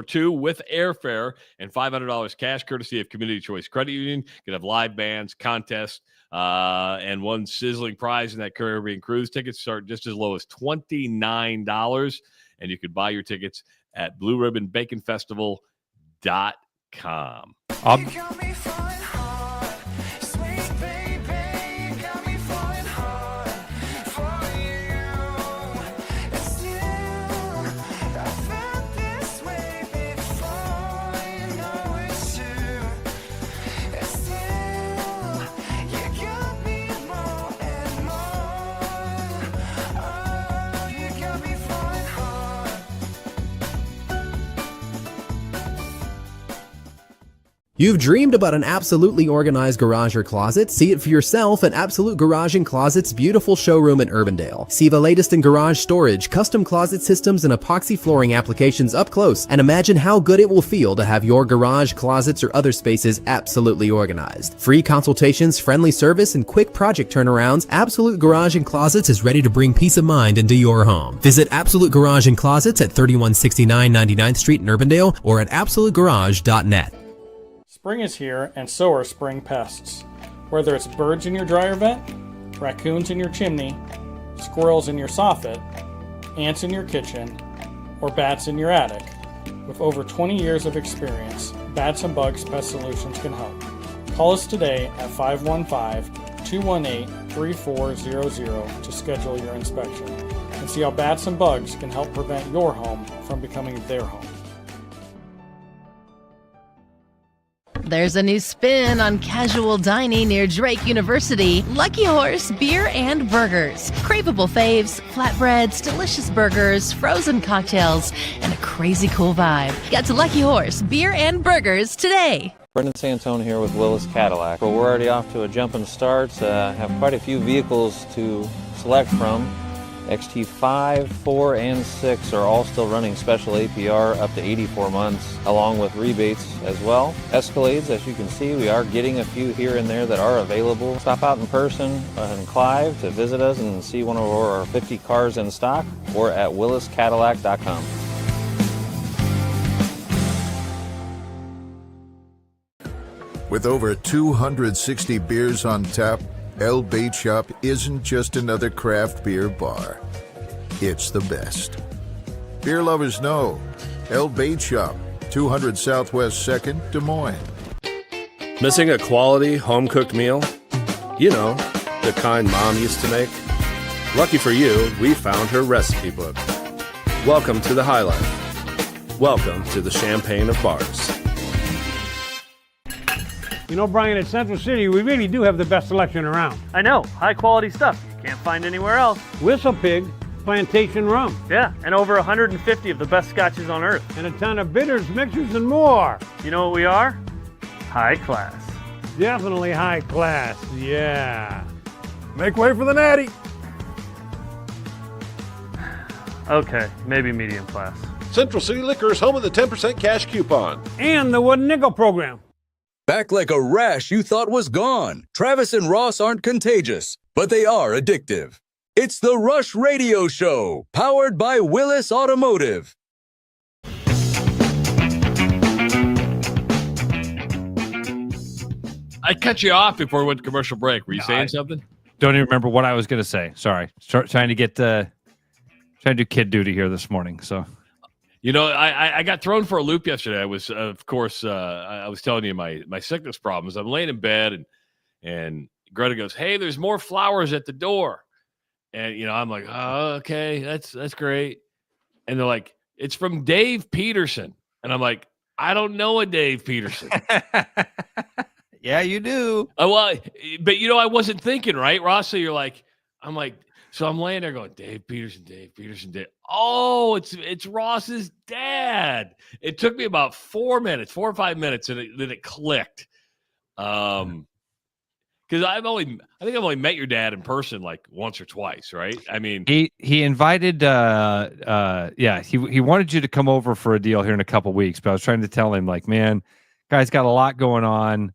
two with airfare and $500 cash, courtesy of Community Choice Credit Union. You can have live bands, contests, and one sizzling prize in that Caribbean cruise. Tickets start just as low as $29, and you can buy your tickets at BlueRibbonBaconFestival.com. You've dreamed about an absolutely organized garage or closet? See it for yourself at Absolute Garage and Closet's beautiful showroom in Urbandale. See the latest in garage storage, custom closet systems, and epoxy flooring applications up close, and imagine how good it will feel to have your garage, closets, or other spaces absolutely organized. Free consultations, friendly service, and quick project turnarounds, Absolute Garage and Closets is ready to bring peace of mind into your home. Visit Absolute Garage and Closets at 3169 99th Street in Urbandale or at absolutegarage.net. Spring is here, and so are spring pests. Whether it's birds in your dryer vent, raccoons in your chimney, squirrels in your soffit, ants in your kitchen, or bats in your attic, with over 20 years of experience, Bats and Bugs Pest Solutions can help. Call us today at 515-218-3400 to schedule your inspection and see how Bats and Bugs can help prevent your home from becoming their home. There's a new spin on casual dining near Drake University. Lucky Horse Beer and Burgers. Craveable faves, flatbreads, delicious burgers, frozen cocktails, and a crazy cool vibe. Get to Lucky Horse Beer and Burgers today. Brendan Santone here with Willis Cadillac. Well, we're already off to a jumping start. Have quite a few vehicles to select from. XT5, 4, and 6 are all still running special APR up to 84 months, along with rebates as well. Escalades, as you can see, we are getting a few here and there that are available. Stop out in person in Clive to visit us and see one of our 50 cars in stock, or at williscadillac.com. With over 260 beers on tap, El Bait Shop isn't just another craft beer bar. It's the best. Beer lovers know. El Bait Shop, 200 Southwest 2nd, Des Moines. Missing a quality home-cooked meal? You know, the kind Mom used to make? Lucky for you, we found her recipe book. Welcome to the High Life. Welcome to the Champagne of Bars. You know, Brian, at Central City, we really do have the best selection around. I know, high quality stuff you can't find anywhere else. Whistle Pig, Plantation Rum. Yeah, and over 150 of the best scotches on earth. And a ton of bitters, mixers, and more. You know what we are? High class. Definitely high class, yeah. Make way for the natty. Okay, maybe medium class. Central City Liquors, home of the 10% cash coupon. And the Wooden Nickel program. Back like a rash you thought was gone. Travis and Ross aren't contagious, but they are addictive. It's the Rush Radio Show, powered by Willis Automotive. I cut you off before we went to commercial break. Were you saying something? Don't even remember what I was going to say. Sorry. Trying to do kid duty here this morning. So, you know, I got thrown for a loop yesterday. I was, of course, I was telling you my sickness problems. I'm laying in bed and Greta goes, "Hey, there's more flowers at the door." And, you know, I'm like, "Oh, okay, that's great." And they're like, "It's from Dave Peterson." And I'm like, "I don't know a Dave Peterson." Yeah, you do. Well, but, you know, I wasn't thinking, right, Ross? So I'm laying there going, Dave Peterson. Oh, it's Ross's dad. It took me about 4 or 5 minutes, and then it clicked. Because I think I've only met your dad in person like once or twice, right? I mean, he invited, he wanted you to come over for a deal here in a couple weeks, but I was trying to tell him, like, man, guy's got a lot going on.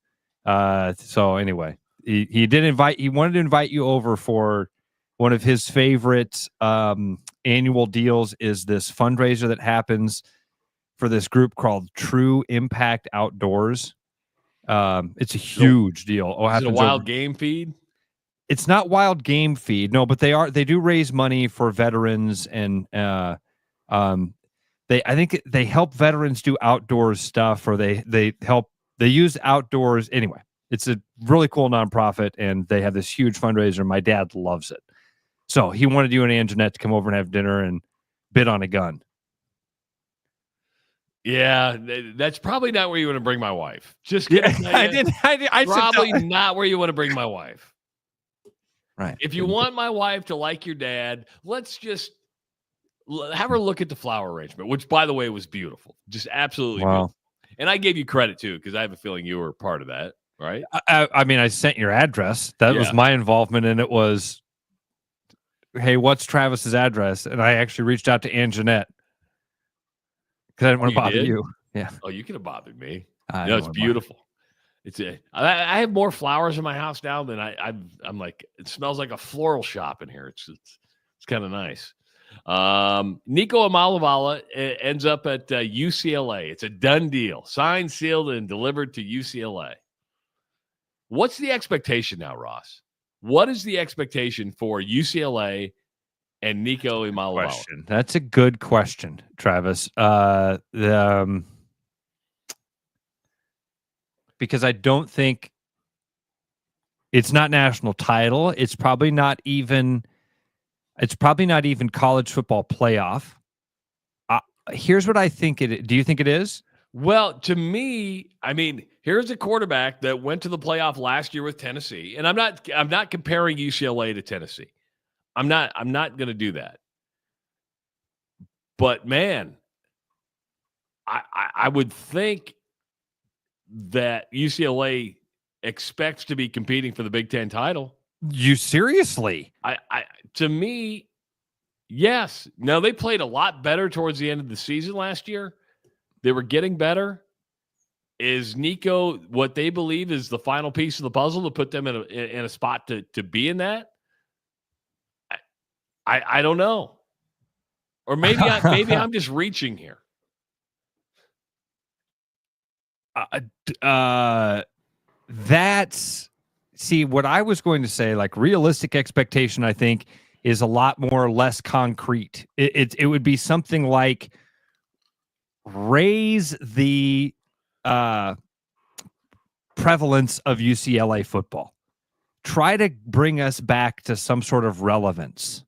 So anyway, he wanted to invite you over for one of his favorite annual deals is this fundraiser that happens for this group called True Impact Outdoors. It's a huge deal. Is it a wild game feed? It's not wild game feed, no, but they do raise money for veterans, and I think they help veterans do outdoors stuff, or they use outdoors. Anyway, it's a really cool nonprofit, and they have this huge fundraiser. My dad loves it. So he wanted you and Anjanette to come over and have dinner and bid on a gun. Yeah, that's probably not where you want to bring my wife. Just kidding. I probably not where you want to bring my wife. Right. If you want my wife to like your dad, let's just have her look at the flower arrangement, which, by the way, was beautiful. Just absolutely beautiful. And I gave you credit, too, because I have a feeling you were part of that, right? I mean, I sent your address. That was my involvement, and it was, hey, what's Travis's address? And I actually reached out to Anjanette because I didn't want to bother you. Yeah. Oh, you could have bothered me. No, it's beautiful. I have more flowers in my house now than I'm like, it smells like a floral shop in here. It's kind of nice. Nico Amalavala ends up at UCLA. It's a done deal. Signed, sealed, and delivered to UCLA. What's the expectation now, Ross? What is the expectation for UCLA and Nico Imalavala? That's a good question, Travis. Because I don't think it's not national title. It's probably not even college football playoff. Here's what I think do you think it is? Well, to me, I mean, here's a quarterback that went to the playoff last year with Tennessee, and I'm not comparing UCLA to Tennessee. I'm not going to do that. But man, I would think that UCLA expects to be competing for the Big Ten title. You seriously? To me, Yes. No, they played a lot better towards the end of the season last year. They were getting better. Is Nico what they believe is the final piece of the puzzle to put them in a spot to be in that? I don't know. Or maybe I'm just reaching here. That's what I was going to say. Like realistic expectation, I think, is a lot more or less concrete. It would be something like raise the prevalence of UCLA football. Try to bring us back to some sort of relevance.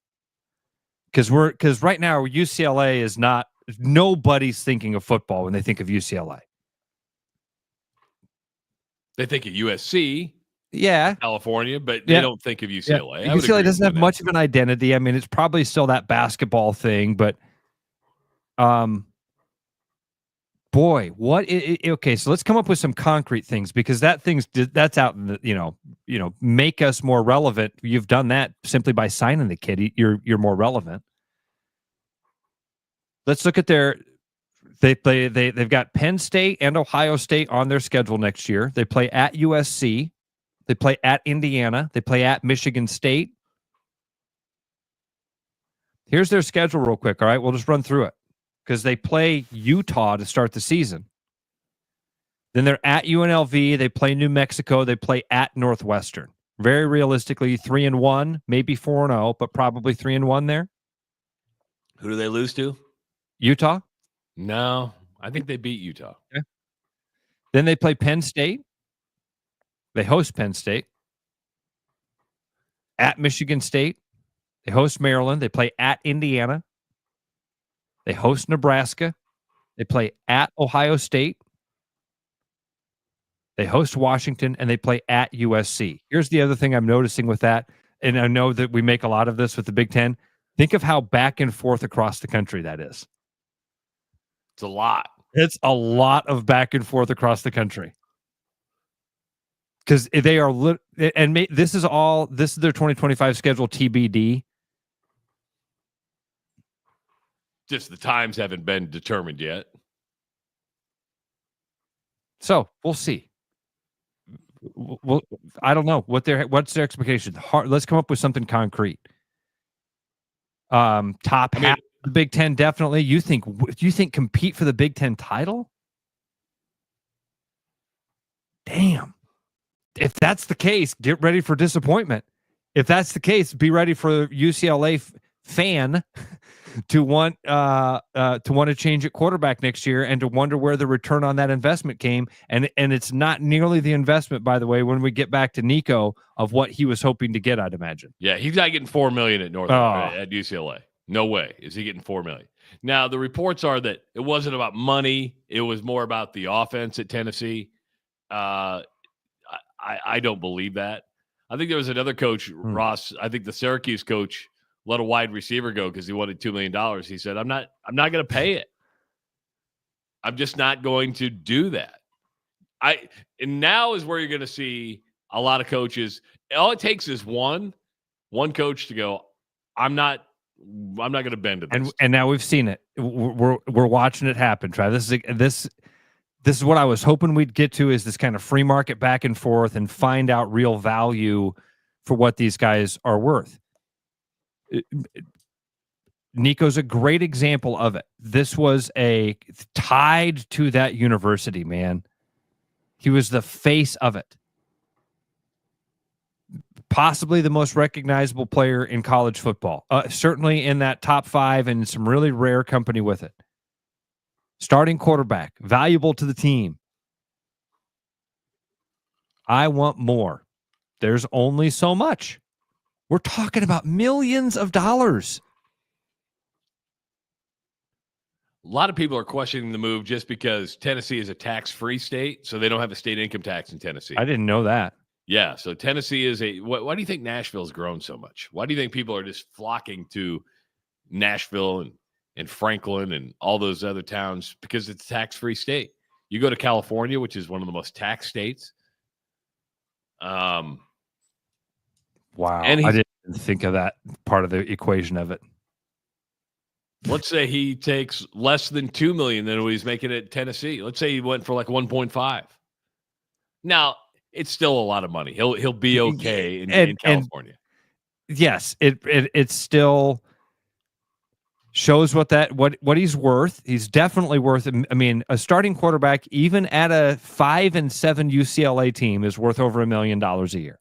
Because right now UCLA is not. Nobody's thinking of football when they think of UCLA. They think of USC, California, but they don't think of UCLA. Yeah. UCLA doesn't have much of an identity. I mean, it's probably still that basketball thing, but boy, okay, so let's come up with some concrete things because that's out in the, make us more relevant. You've done that simply by signing the kid. You're more relevant. Let's look at they've got Penn State and Ohio State on their schedule next year. They play at USC. They play at Indiana. They play at Michigan State. Here's their schedule real quick, all right? We'll just run through it because they play Utah to start the season. Then they're at UNLV. They play New Mexico. They play at Northwestern. Very realistically, 3-1, maybe 4-0, but probably 3-1 there. Who do they lose to? Utah? No, I think they beat Utah. Okay. Then they play Penn State. They host Penn State. At Michigan State. They host Maryland. They play at Indiana. They host Nebraska. They play at Ohio State. They host Washington, and they play at USC. Here's the other thing I'm noticing with that, and I know that we make a lot of this with the Big Ten. Think of how back and forth across the country that is. It's a lot. It's a lot of back and forth across the country. Because they are, this is their 2025 schedule TBD. Just the times haven't been determined yet. So we'll see. I don't know what's their expectation. Let's come up with something concrete. Top half of the Big Ten, definitely. Do you think compete for the Big Ten title? Damn. If that's the case, get ready for disappointment. If that's the case, be ready for UCLA fan to want to change at quarterback next year and to wonder where the return on that investment came. And it's not nearly the investment, by the way, when we get back to Nico of what he was hoping to get, I'd imagine. Yeah, he's not getting $4 million at UCLA. No way is he getting $4 million. Now the reports are that it wasn't about money; it was more about the offense at Tennessee. I don't believe that. I think there was another coach, Ross. I think the Syracuse coach let a wide receiver go because he wanted $2 million. He said, "I'm not going to pay it. I'm just not going to do that." And now is where you're going to see a lot of coaches. All it takes is one coach to go, I'm not going to bend to this. And now we've seen it. We're watching it happen, Travis. This is what I was hoping we'd get to, is this kind of free market back and forth and find out real value for what these guys are worth. Nico's a great example of it. This was tied to that university, man. He was the face of it. Possibly the most recognizable player in college football. Certainly in that top 5 and some really rare company with it. Starting quarterback, valuable to the team. I want more. There's only so much. We're talking about millions of dollars. A lot of people are questioning the move just because Tennessee is a tax-free state, so they don't have a state income tax in Tennessee. I didn't know that. Yeah, so Tennessee is why do you think Nashville's grown so much? Why do you think people are just flocking to Nashville and Franklin and all those other towns? Because it's a tax-free state. You go to California, which is one of the most taxed states. Wow. And I didn't think of that part of the equation of it. Let's say he takes less than $2 million than what he's making at Tennessee. Let's say he went for like 1.5. Now, it's still a lot of money. He'll be okay in California. Yes, it still shows what he's worth. He's definitely worth. I mean, a starting quarterback, even at a 5-7 UCLA team, is worth over $1 million a year.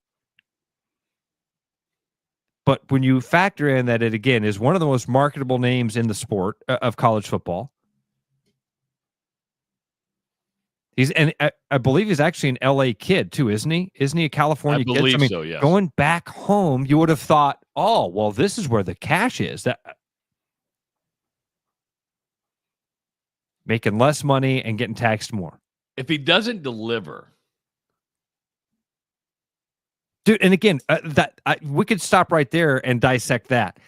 But when you factor in that it again is one of the most marketable names in the sport of college football, I believe he's actually an LA kid too, isn't he? Isn't he a California kid? I believe so, yes. Going back home, you would have thought, oh, well, this is where the cash is. That making less money and getting taxed more. If he doesn't deliver, dude, and again, we could stop right there and dissect that.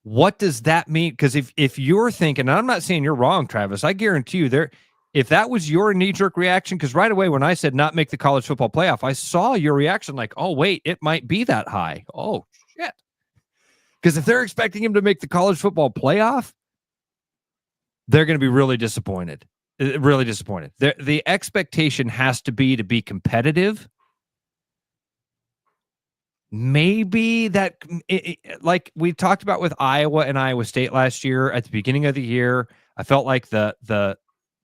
What does that mean? Because if you're thinking, and I'm not saying you're wrong, Travis, I guarantee you if that was your knee-jerk reaction, because right away when I said not make the college football playoff, I saw your reaction like, oh, wait, it might be that high. Oh, shit. Because if they're expecting him to make the college football playoff, they're going to be really disappointed. Really disappointed. The expectation has to be competitive. Maybe that, like we talked about with Iowa and Iowa State last year at the beginning of the year, I felt like the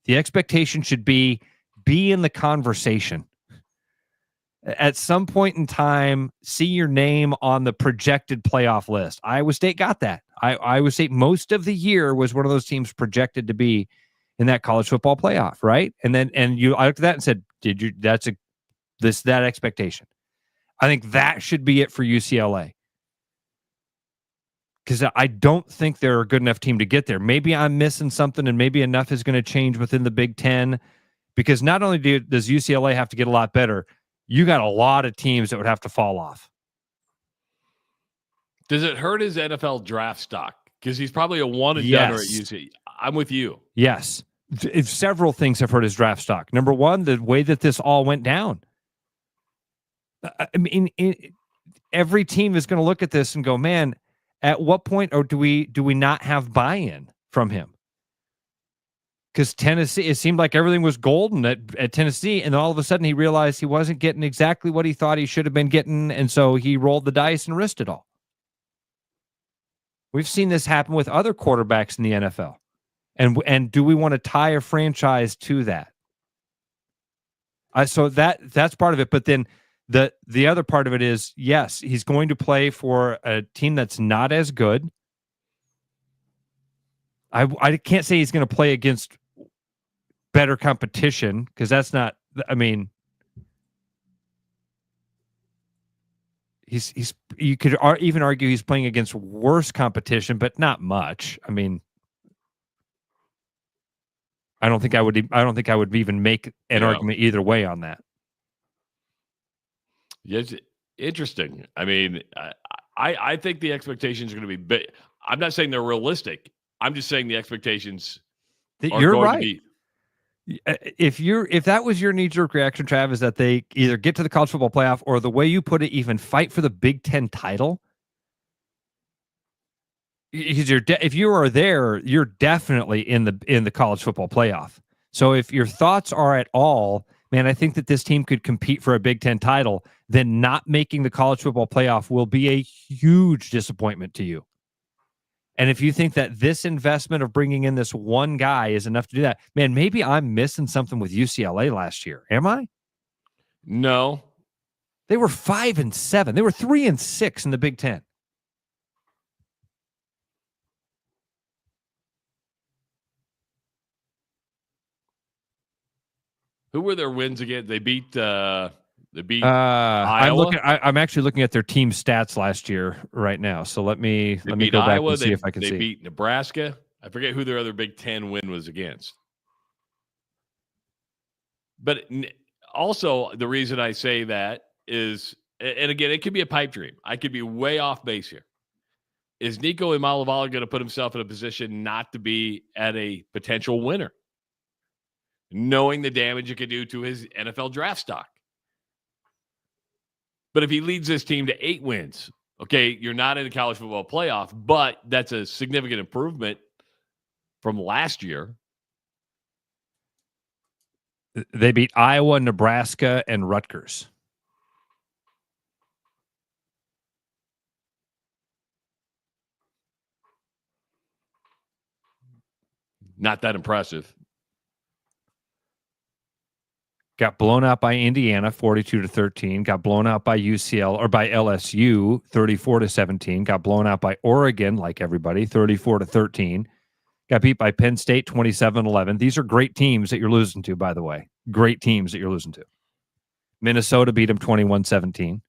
expectation should be in the conversation. At some point in time, see your name on the projected playoff list. Iowa State got that. Iowa State most of the year was one of those teams projected to be in that college football playoff, right? And you I looked at that and said, that expectation. I think that should be it for UCLA. Because I don't think they're a good enough team to get there. Maybe I'm missing something, and maybe enough is going to change within the Big Ten. Because not only does UCLA have to get a lot better, you got a lot of teams that would have to fall off. Does it hurt his NFL draft stock? Because he's probably a one-and-doneer at UC. I'm with you. Yes. Several things have hurt his draft stock. Number one, the way that this all went down. I mean, every team is going to look at this and go, man, at what point do we not have buy-in from him? Because Tennessee, it seemed like everything was golden at Tennessee, and all of a sudden he realized he wasn't getting exactly what he thought he should have been getting, and so he rolled the dice and risked it all. We've seen this happen with other quarterbacks in the NFL. And do we want to tie a franchise to that? So that's part of it, but then the other part of it is, yes, he's going to play for a team that's not as good. I can't say he's going to play against better competition because that's not. I mean, you could even argue he's playing against worse competition, but not much. I mean, I don't think I would even make an argument either way on that. Yes, interesting. I mean, I think the expectations are going to be big. I'm not saying they're realistic. I'm just saying the expectations are you're going right. to be. If that was your knee-jerk reaction, Trav, is that they either get to the college football playoff or the way you put it, even fight for the Big Ten title. Because if you are there, you're definitely in the college football playoff. So if your thoughts are at all, man, I think that this team could compete for a Big Ten title, then not making the college football playoff will be a huge disappointment to you. And if you think that this investment of bringing in this one guy is enough to do that, man, maybe I'm missing something with UCLA last year. Am I? No. They were 5-7. They were 3-6 in the Big Ten. Who were their wins again? They beat Iowa. I'm actually looking at their team stats last year right now. So let me go back and see if I can see. They beat Nebraska. I forget who their other Big Ten win was against. But also the reason I say that is, and again, it could be a pipe dream. I could be way off base here. Is Nico Imalavala going to put himself in a position not to be at a potential winner, knowing the damage it could do to his NFL draft stock? But if he leads this team to 8 wins, okay, you're not in a college football playoff, but that's a significant improvement from last year. They beat Iowa, Nebraska, and Rutgers. Not that impressive. Got blown out by Indiana, 42-13. Got blown out by UCL or by LSU, 34-17. Got blown out by Oregon, like everybody, 34-13. Got beat by Penn State, 27-11. These are great teams that you're losing to, by the way. Great teams that you're losing to. Minnesota beat them 21-17.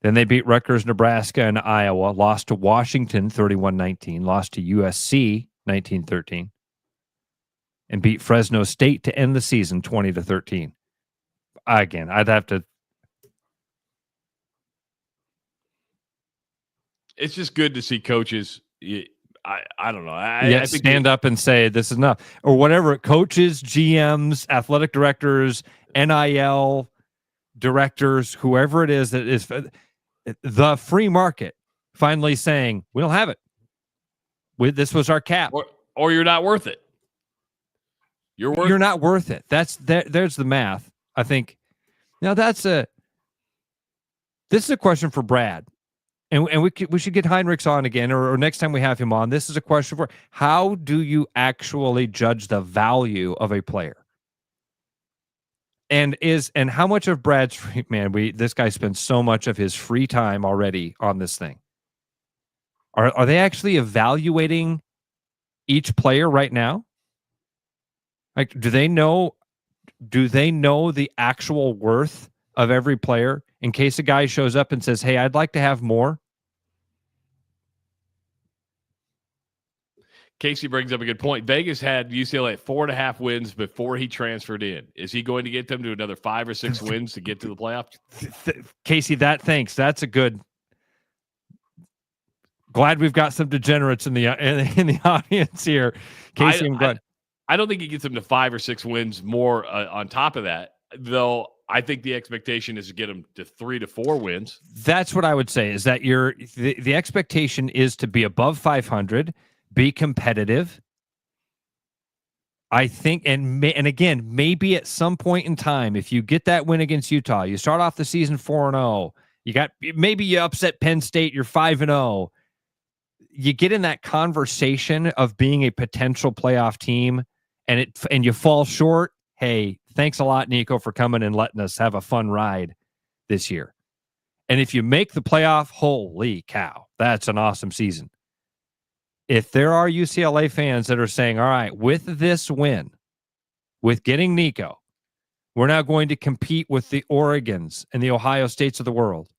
Then they beat Rutgers, Nebraska, and Iowa. Lost to Washington, 31-19. Lost to USC, 19-13. And beat Fresno State to end the season 20-13. Again, I'd have to. It's just good to see coaches. I don't know. I think stand up and say this is enough, or whatever. Coaches, GMs, athletic directors, NIL directors, whoever it is that is the free market, finally saying we don't have it. This was our cap, or you're not worth it. You're not worth it. There's the math. I think. Now this is a question for Brad, and we should get Heinrichs on again, or next time we have him on. This is a question for how do you actually judge the value of a player, and how much of Brad's this guy spends so much of his free time already on this thing. Are they actually evaluating each player right now? Like, do they know the actual worth of every player in case a guy shows up and says, "Hey, I'd like to have more"? Casey brings up a good point. Vegas had UCLA at 4.5 wins before he transferred in. Is he going to get them to another 5 or 6 wins to get to the playoffs? Casey, thanks. That's a good. Glad we've got some degenerates in the audience here. Casey, I'm glad. I don't think he gets them to 5 or 6 wins more on top of that, though. I think the expectation is to get them to 3 to 4 wins. That's what I would say, is that the expectation is to be above 500, be competitive. I think, and again, maybe at some point in time, if you get that win against Utah, you start off the season 4-0. Maybe you upset Penn State, you're 5-0. You get in that conversation of being a potential playoff team, and you fall short. Hey, thanks a lot, Nico, for coming and letting us have a fun ride this year. And if you make the playoff, holy cow, that's an awesome season. If there are UCLA fans that are saying, all right, with this win, with getting Nico, we're now going to compete with the Oregons and the Ohio States of the world,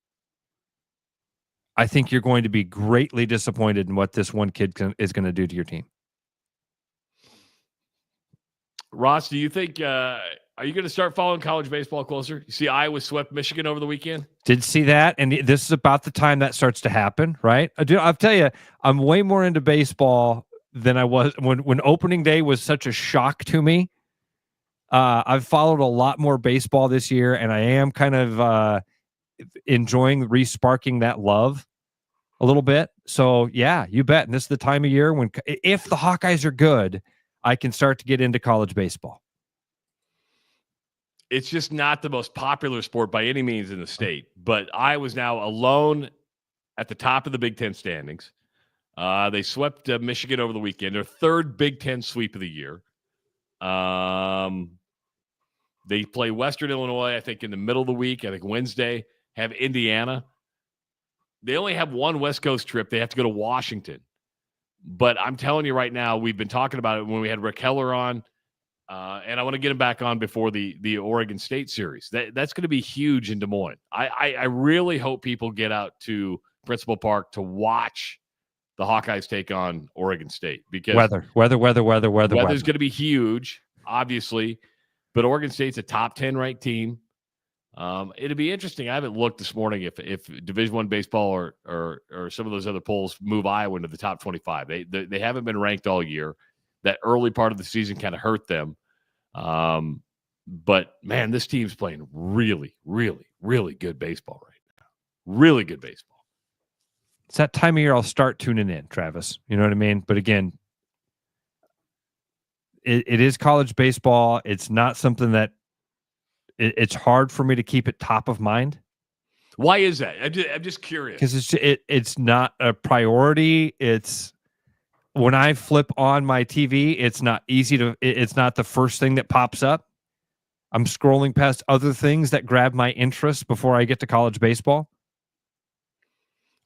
I think you're going to be greatly disappointed in what this one kid is going to do to your team. Ross, do you think are you going to start following college baseball closer? You see Iowa swept Michigan over the weekend? Did see that, and this is about the time that starts to happen, right? I'll tell you, I'm way more into baseball than I was when opening day was such a shock to me. I've followed a lot more baseball this year, and I am kind of enjoying re-sparking that love a little bit. So yeah, you bet. And this is the time of year when, if the Hawkeyes are good, I can start to get into college baseball. It's just not the most popular sport by any means in the state, but Iowa's now alone at the top of the Big Ten standings. They swept Michigan over the weekend, their third Big Ten sweep of the year. They play Western Illinois, I think, in the middle of the week. I think Wednesday, have Indiana. They only have one West Coast trip. They have to go to Washington. But I'm telling you right now, we've been talking about it when we had Rick Heller on, and I want to get him back on before the Oregon State series. That's going to be huge in Des Moines. I really hope people get out to Principal Park to watch the Hawkeyes take on Oregon State, because weather's going to be huge, obviously. But Oregon State's a top 10 ranked team. It'll be interesting. I haven't looked this morning if Division I baseball or some of those other polls move Iowa into the top 25. They haven't been ranked all year. That early part of the season kind of hurt them. But man, this team's playing really, really, really good baseball right now. Really good baseball. It's that time of year I'll start tuning in, Travis. You know what I mean? But again, it is college baseball. It's not something that it's hard for me to keep it top of mind. Why is that? I'm just curious. Because it's not a priority. It's when I flip on my TV, it's not easy to. It's not the first thing that pops up. I'm scrolling past other things that grab my interest before I get to college baseball.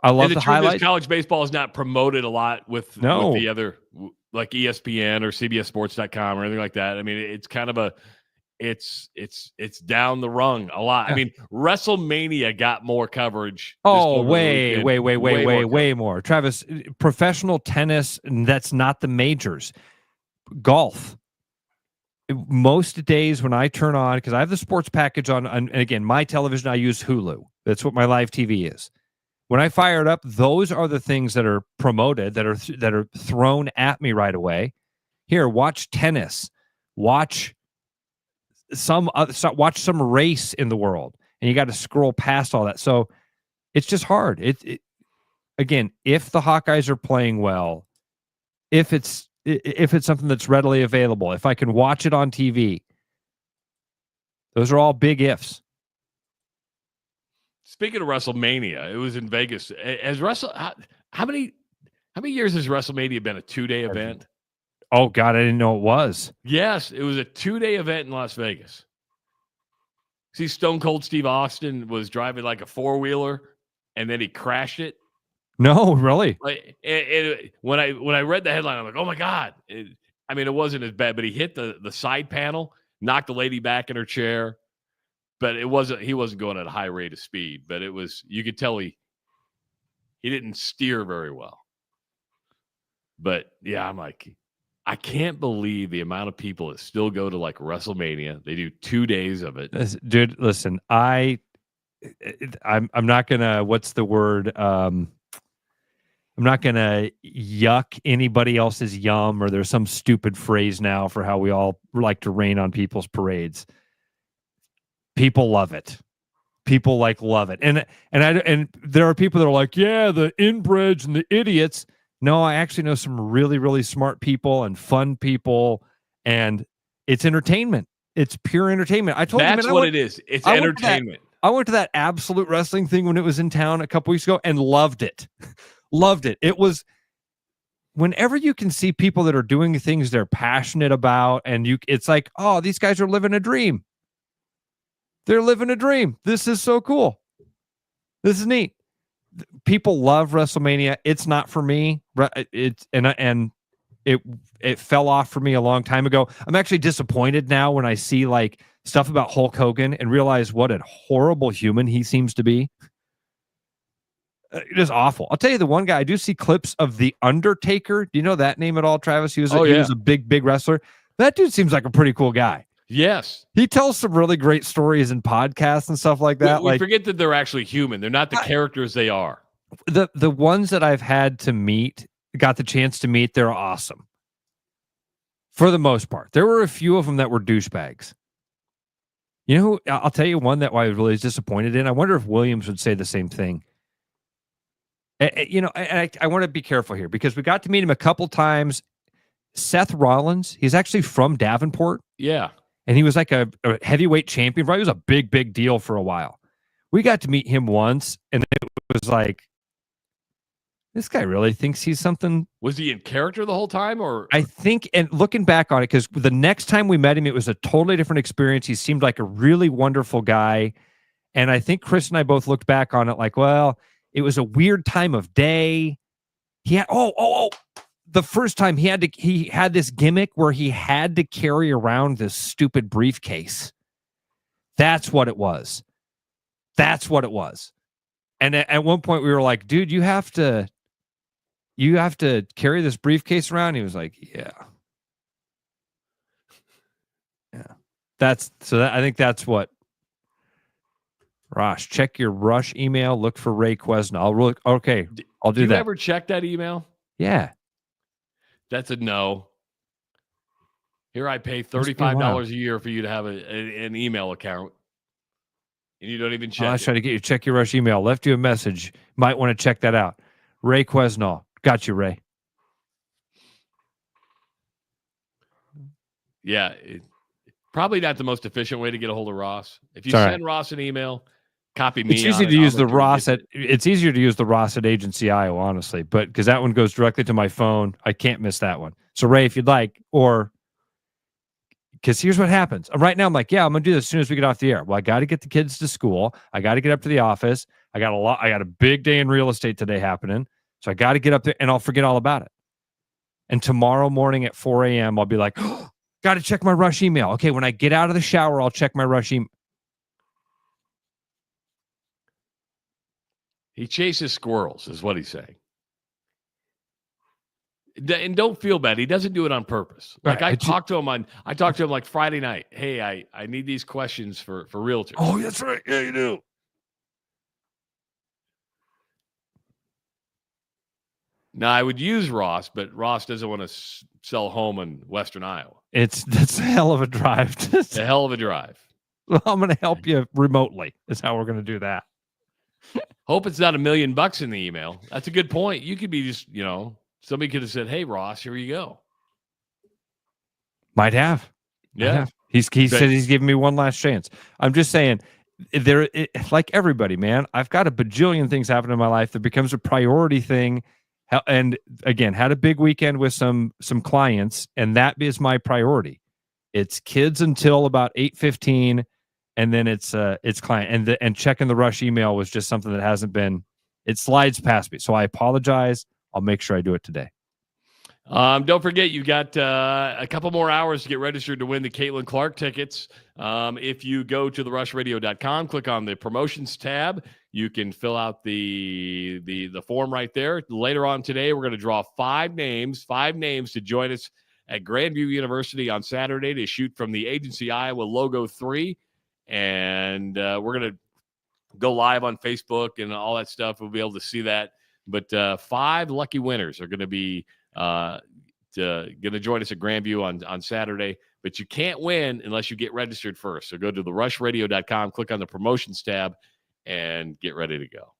I love the highlights. College baseball is not promoted a lot with the other, like ESPN or CBSSports.com or anything like that. I mean, it's kind of it's down the rung a lot. I mean, WrestleMania got more coverage. Oh, way more. Travis, professional tennis, that's not the majors. Golf. Most days when I turn on, because I have the sports package on, and again, my television, I use Hulu. That's what my live TV is. When I fire it up, those are the things that are promoted, that are thrown at me right away. Here, watch tennis. Watch some race in the world, and you got to scroll past all that. So it's just hard. Again, if the Hawkeyes are playing well, if it's something that's readily available, if I can watch it on TV, those are all big ifs. Speaking of WrestleMania, it was in Vegas. How many years has WrestleMania been a 2-day event? Oh, God, I didn't know it was. Yes, it was a 2-day event in Las Vegas. See, Stone Cold Steve Austin was driving like a four-wheeler, and then he crashed it. No, really? When I read the headline, I'm like, oh, my God. It wasn't as bad, but he hit the side panel, knocked the lady back in her chair. But he wasn't going at a high rate of speed. But it was, you could tell he didn't steer very well. But, yeah, I'm like, I can't believe the amount of people that still go to like WrestleMania. They do 2 days of it. Dude, listen, I'm not gonna, what's the word? I'm not gonna yuck anybody else's yum, or there's some stupid phrase now for how we all like to rain on people's parades. People love it. People love it. And there are people that are like, yeah, the inbreds and the idiots. No, I actually know some really, really smart people and fun people, and it's entertainment. It's pure entertainment. I told that's you, what it is. It's entertainment. I went to that Absolute Wrestling thing when it was in town a couple weeks ago and loved it. Loved it. It was, whenever you can see people that are doing things they're passionate about, and it's like, oh, these guys are living a dream. They're living a dream. This is so cool. This is neat. People love WrestleMania. It's not for me. It fell off for me a long time ago. I'm actually disappointed now when I see like stuff about Hulk Hogan and realize what a horrible human he seems to be. It is awful. I'll tell you the one guy, I do see clips of The Undertaker. Do you know that name at all, Travis? He was a big wrestler. That dude seems like a pretty cool guy. Yes. He tells some really great stories in podcasts and stuff like that. We forget that they're actually human. They're not the characters they are. The ones that I've got the chance to meet, they're awesome. For the most part. There were a few of them that were douchebags. You know who, I'll tell you one that I was really disappointed in. I wonder if Williams would say the same thing. I want to be careful here because we got to meet him a couple times. Seth Rollins, he's actually from Davenport. Yeah. And he was like a heavyweight champion. Right? He was a big deal for a while. We got to meet him once, and it was like, this guy really thinks he's something. Was he in character the whole time? Or I think, and looking back on it, because the next time we met him, it was a totally different experience. He seemed like a really wonderful guy. And I think Chris and I both looked back on it like, well, it was a weird time of day. He had, the first time he had this gimmick where he had to carry around this stupid briefcase. That's what it was. And at one point we were like, dude, you have to carry this briefcase around. He was like, yeah. I think that's what. Rosh, check your Rush email. Look for Ray Quesna. I'll do that. Do you ever check that email? Yeah. That's a no. Here I pay $35 a year for you to have an email account, and you don't even check. I was trying to get you to check your Rush email. Left you a message. Might want to check that out. Ray Quesnall. Got you, Ray. Yeah, probably not the most efficient way to get a hold of Ross. If you send Ross an email, copy me. It's easy to use the Ross at. It's easier to use the Ross at Agency Iowa, honestly, but because that one goes directly to my phone, I can't miss that one. So Ray, if you'd like, or because here's what happens. Right now, I'm like, yeah, I'm gonna do this as soon as we get off the air. Well, I got to get the kids to school. I got to get up to the office. I got a big day in real estate today happening, so I got to get up there, and I'll forget all about it. And tomorrow morning at 4 a.m., I'll be like, oh, got to check my rush email. Okay, when I get out of the shower, I'll check my rush email. He chases squirrels, is what he's saying. And don't feel bad. He doesn't do it on purpose. Like I talked to him like Friday night. Hey, I need these questions for realtors. Oh, that's right. Yeah, you do. Now I would use Ross, but Ross doesn't want to sell a home in Western Iowa. That's a hell of a drive. It's a hell of a drive. Well, I'm going to help you remotely. Is how we're going to do that. Hope it's not $1 million in the email. That's a good point. You could be just, somebody could have said, "Hey, Ross, here you go." Might have. Yeah. He said he's giving me one last chance. I'm just saying, like everybody, man, I've got a bajillion things happening in my life that becomes a priority thing. And again, had a big weekend with some clients, and that is my priority. It's kids until about 8:15, and then it's client. And checking the rush email was just something that hasn't been. It slides past me, so I apologize. I'll make sure I do it today. Don't forget, you've got a couple more hours to get registered to win the Caitlin Clark tickets. If you go to therushradio.com, click on the promotions tab, you can fill out the form right there. Later on today, we're going to draw five names to join us at Grandview University on Saturday to shoot from the Agency Iowa Logo 3. And we're going to go live on Facebook and all that stuff. We'll be able to see that. But 5 lucky winners are going to be going to join us at Grandview on Saturday. But you can't win unless you get registered first. So go to therushradio.com, click on the promotions tab, and get ready to go.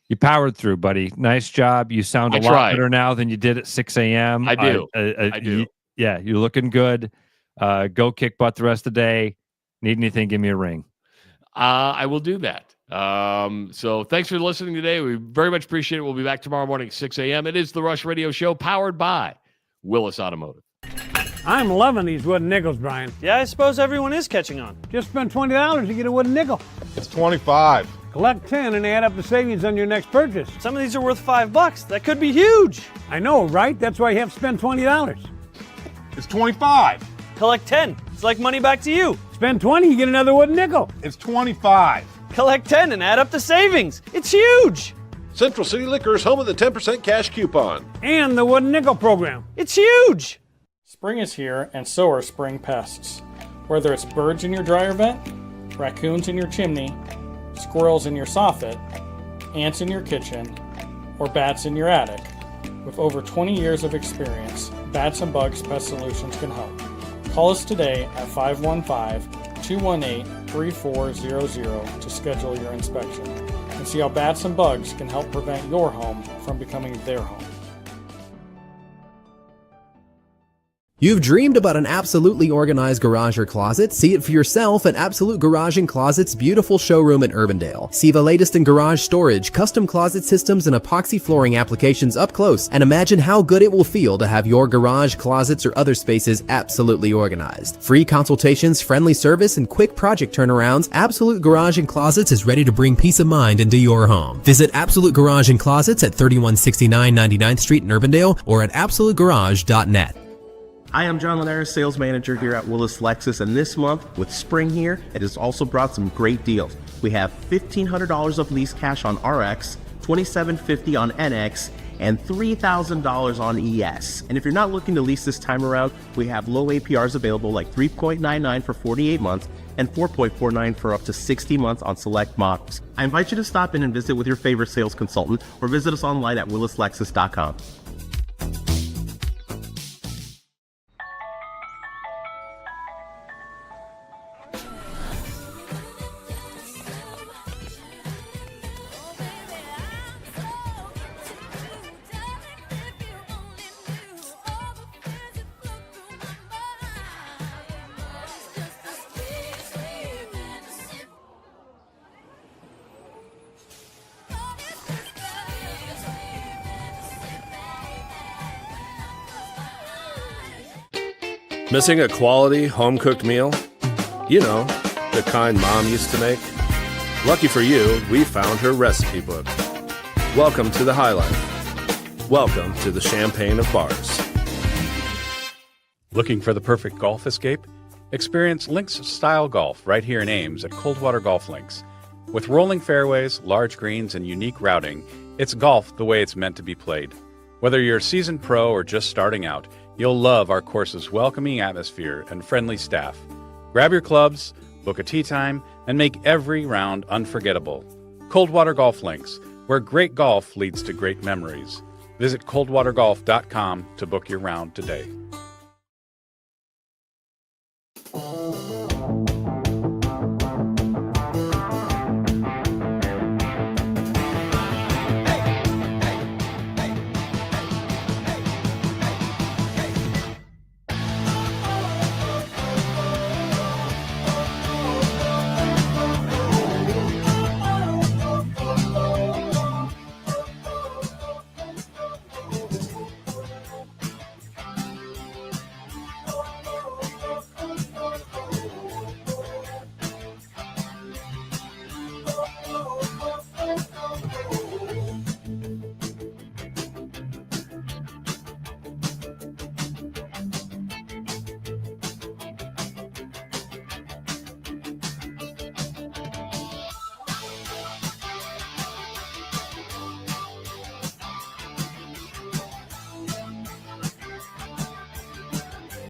You powered through, buddy. Nice job. You sound a lot better now than you did at 6 a.m. I do. I do. You're looking good. Go kick butt the rest of the day. Need anything, give me a ring. I will do that. So thanks for listening today. We very much appreciate it. We'll be back tomorrow morning at 6 a.m. It is the Rush Radio Show, powered by Willis Automotive. I'm loving these wooden nickels, Brian. Yeah, I suppose everyone is catching on. Just spend $20 to get a wooden nickel. It's 25. Collect 10 and add up the savings on your next purchase. Some of these are worth $5. That could be huge. I know, right? That's why you have to spend $20. It's 25. Collect 10. It's like money back to you. Spend 20, you get another wooden nickel. It's 25. Collect 10 and add up the savings. It's huge. Central City Liquors, home of the 10% cash coupon. And the wooden nickel program. It's huge. Spring is here, and so are spring pests. Whether it's birds in your dryer vent, raccoons in your chimney, squirrels in your soffit, ants in your kitchen, or bats in your attic, with over 20 years of experience, Bats and Bugs Pest Solutions can help. Call us today at 515-218-3400 to schedule your inspection and see how bats and bugs can help prevent your home from becoming their home. You've dreamed about an absolutely organized garage or closet? See it for yourself at Absolute Garage & Closet's beautiful showroom in Urbandale. See the latest in garage storage, custom closet systems, and epoxy flooring applications up close, and imagine how good it will feel to have your garage, closets, or other spaces absolutely organized. Free consultations, friendly service, and quick project turnarounds, Absolute Garage & Closets is ready to bring peace of mind into your home. Visit Absolute Garage & Closets at 3169 99th Street in Urbandale or at absolutegarage.net. Hi, I'm John Linares, sales manager here at Willis Lexus, and this month, with spring here, it has also brought some great deals. We have $1,500 of lease cash on RX, $2,750 on NX, and $3,000 on ES. And if you're not looking to lease this time around, we have low APRs available like 3.99 for 48 months and 4.49 for up to 60 months on select models. I invite you to stop in and visit with your favorite sales consultant or visit us online at willislexus.com. Missing a quality home-cooked meal? You know, the kind Mom used to make? Lucky for you, we found her recipe book. Welcome to the High Life. Welcome to the Champagne of Bars. Looking for the perfect golf escape? Experience links-style golf right here in Ames at Coldwater Golf Links. With rolling fairways, large greens, and unique routing, it's golf the way it's meant to be played. Whether you're a seasoned pro or just starting out, you'll love our course's welcoming atmosphere and friendly staff. Grab your clubs, book a tee time, and make every round unforgettable. Coldwater Golf Links, where great golf leads to great memories. Visit coldwatergolf.com to book your round today.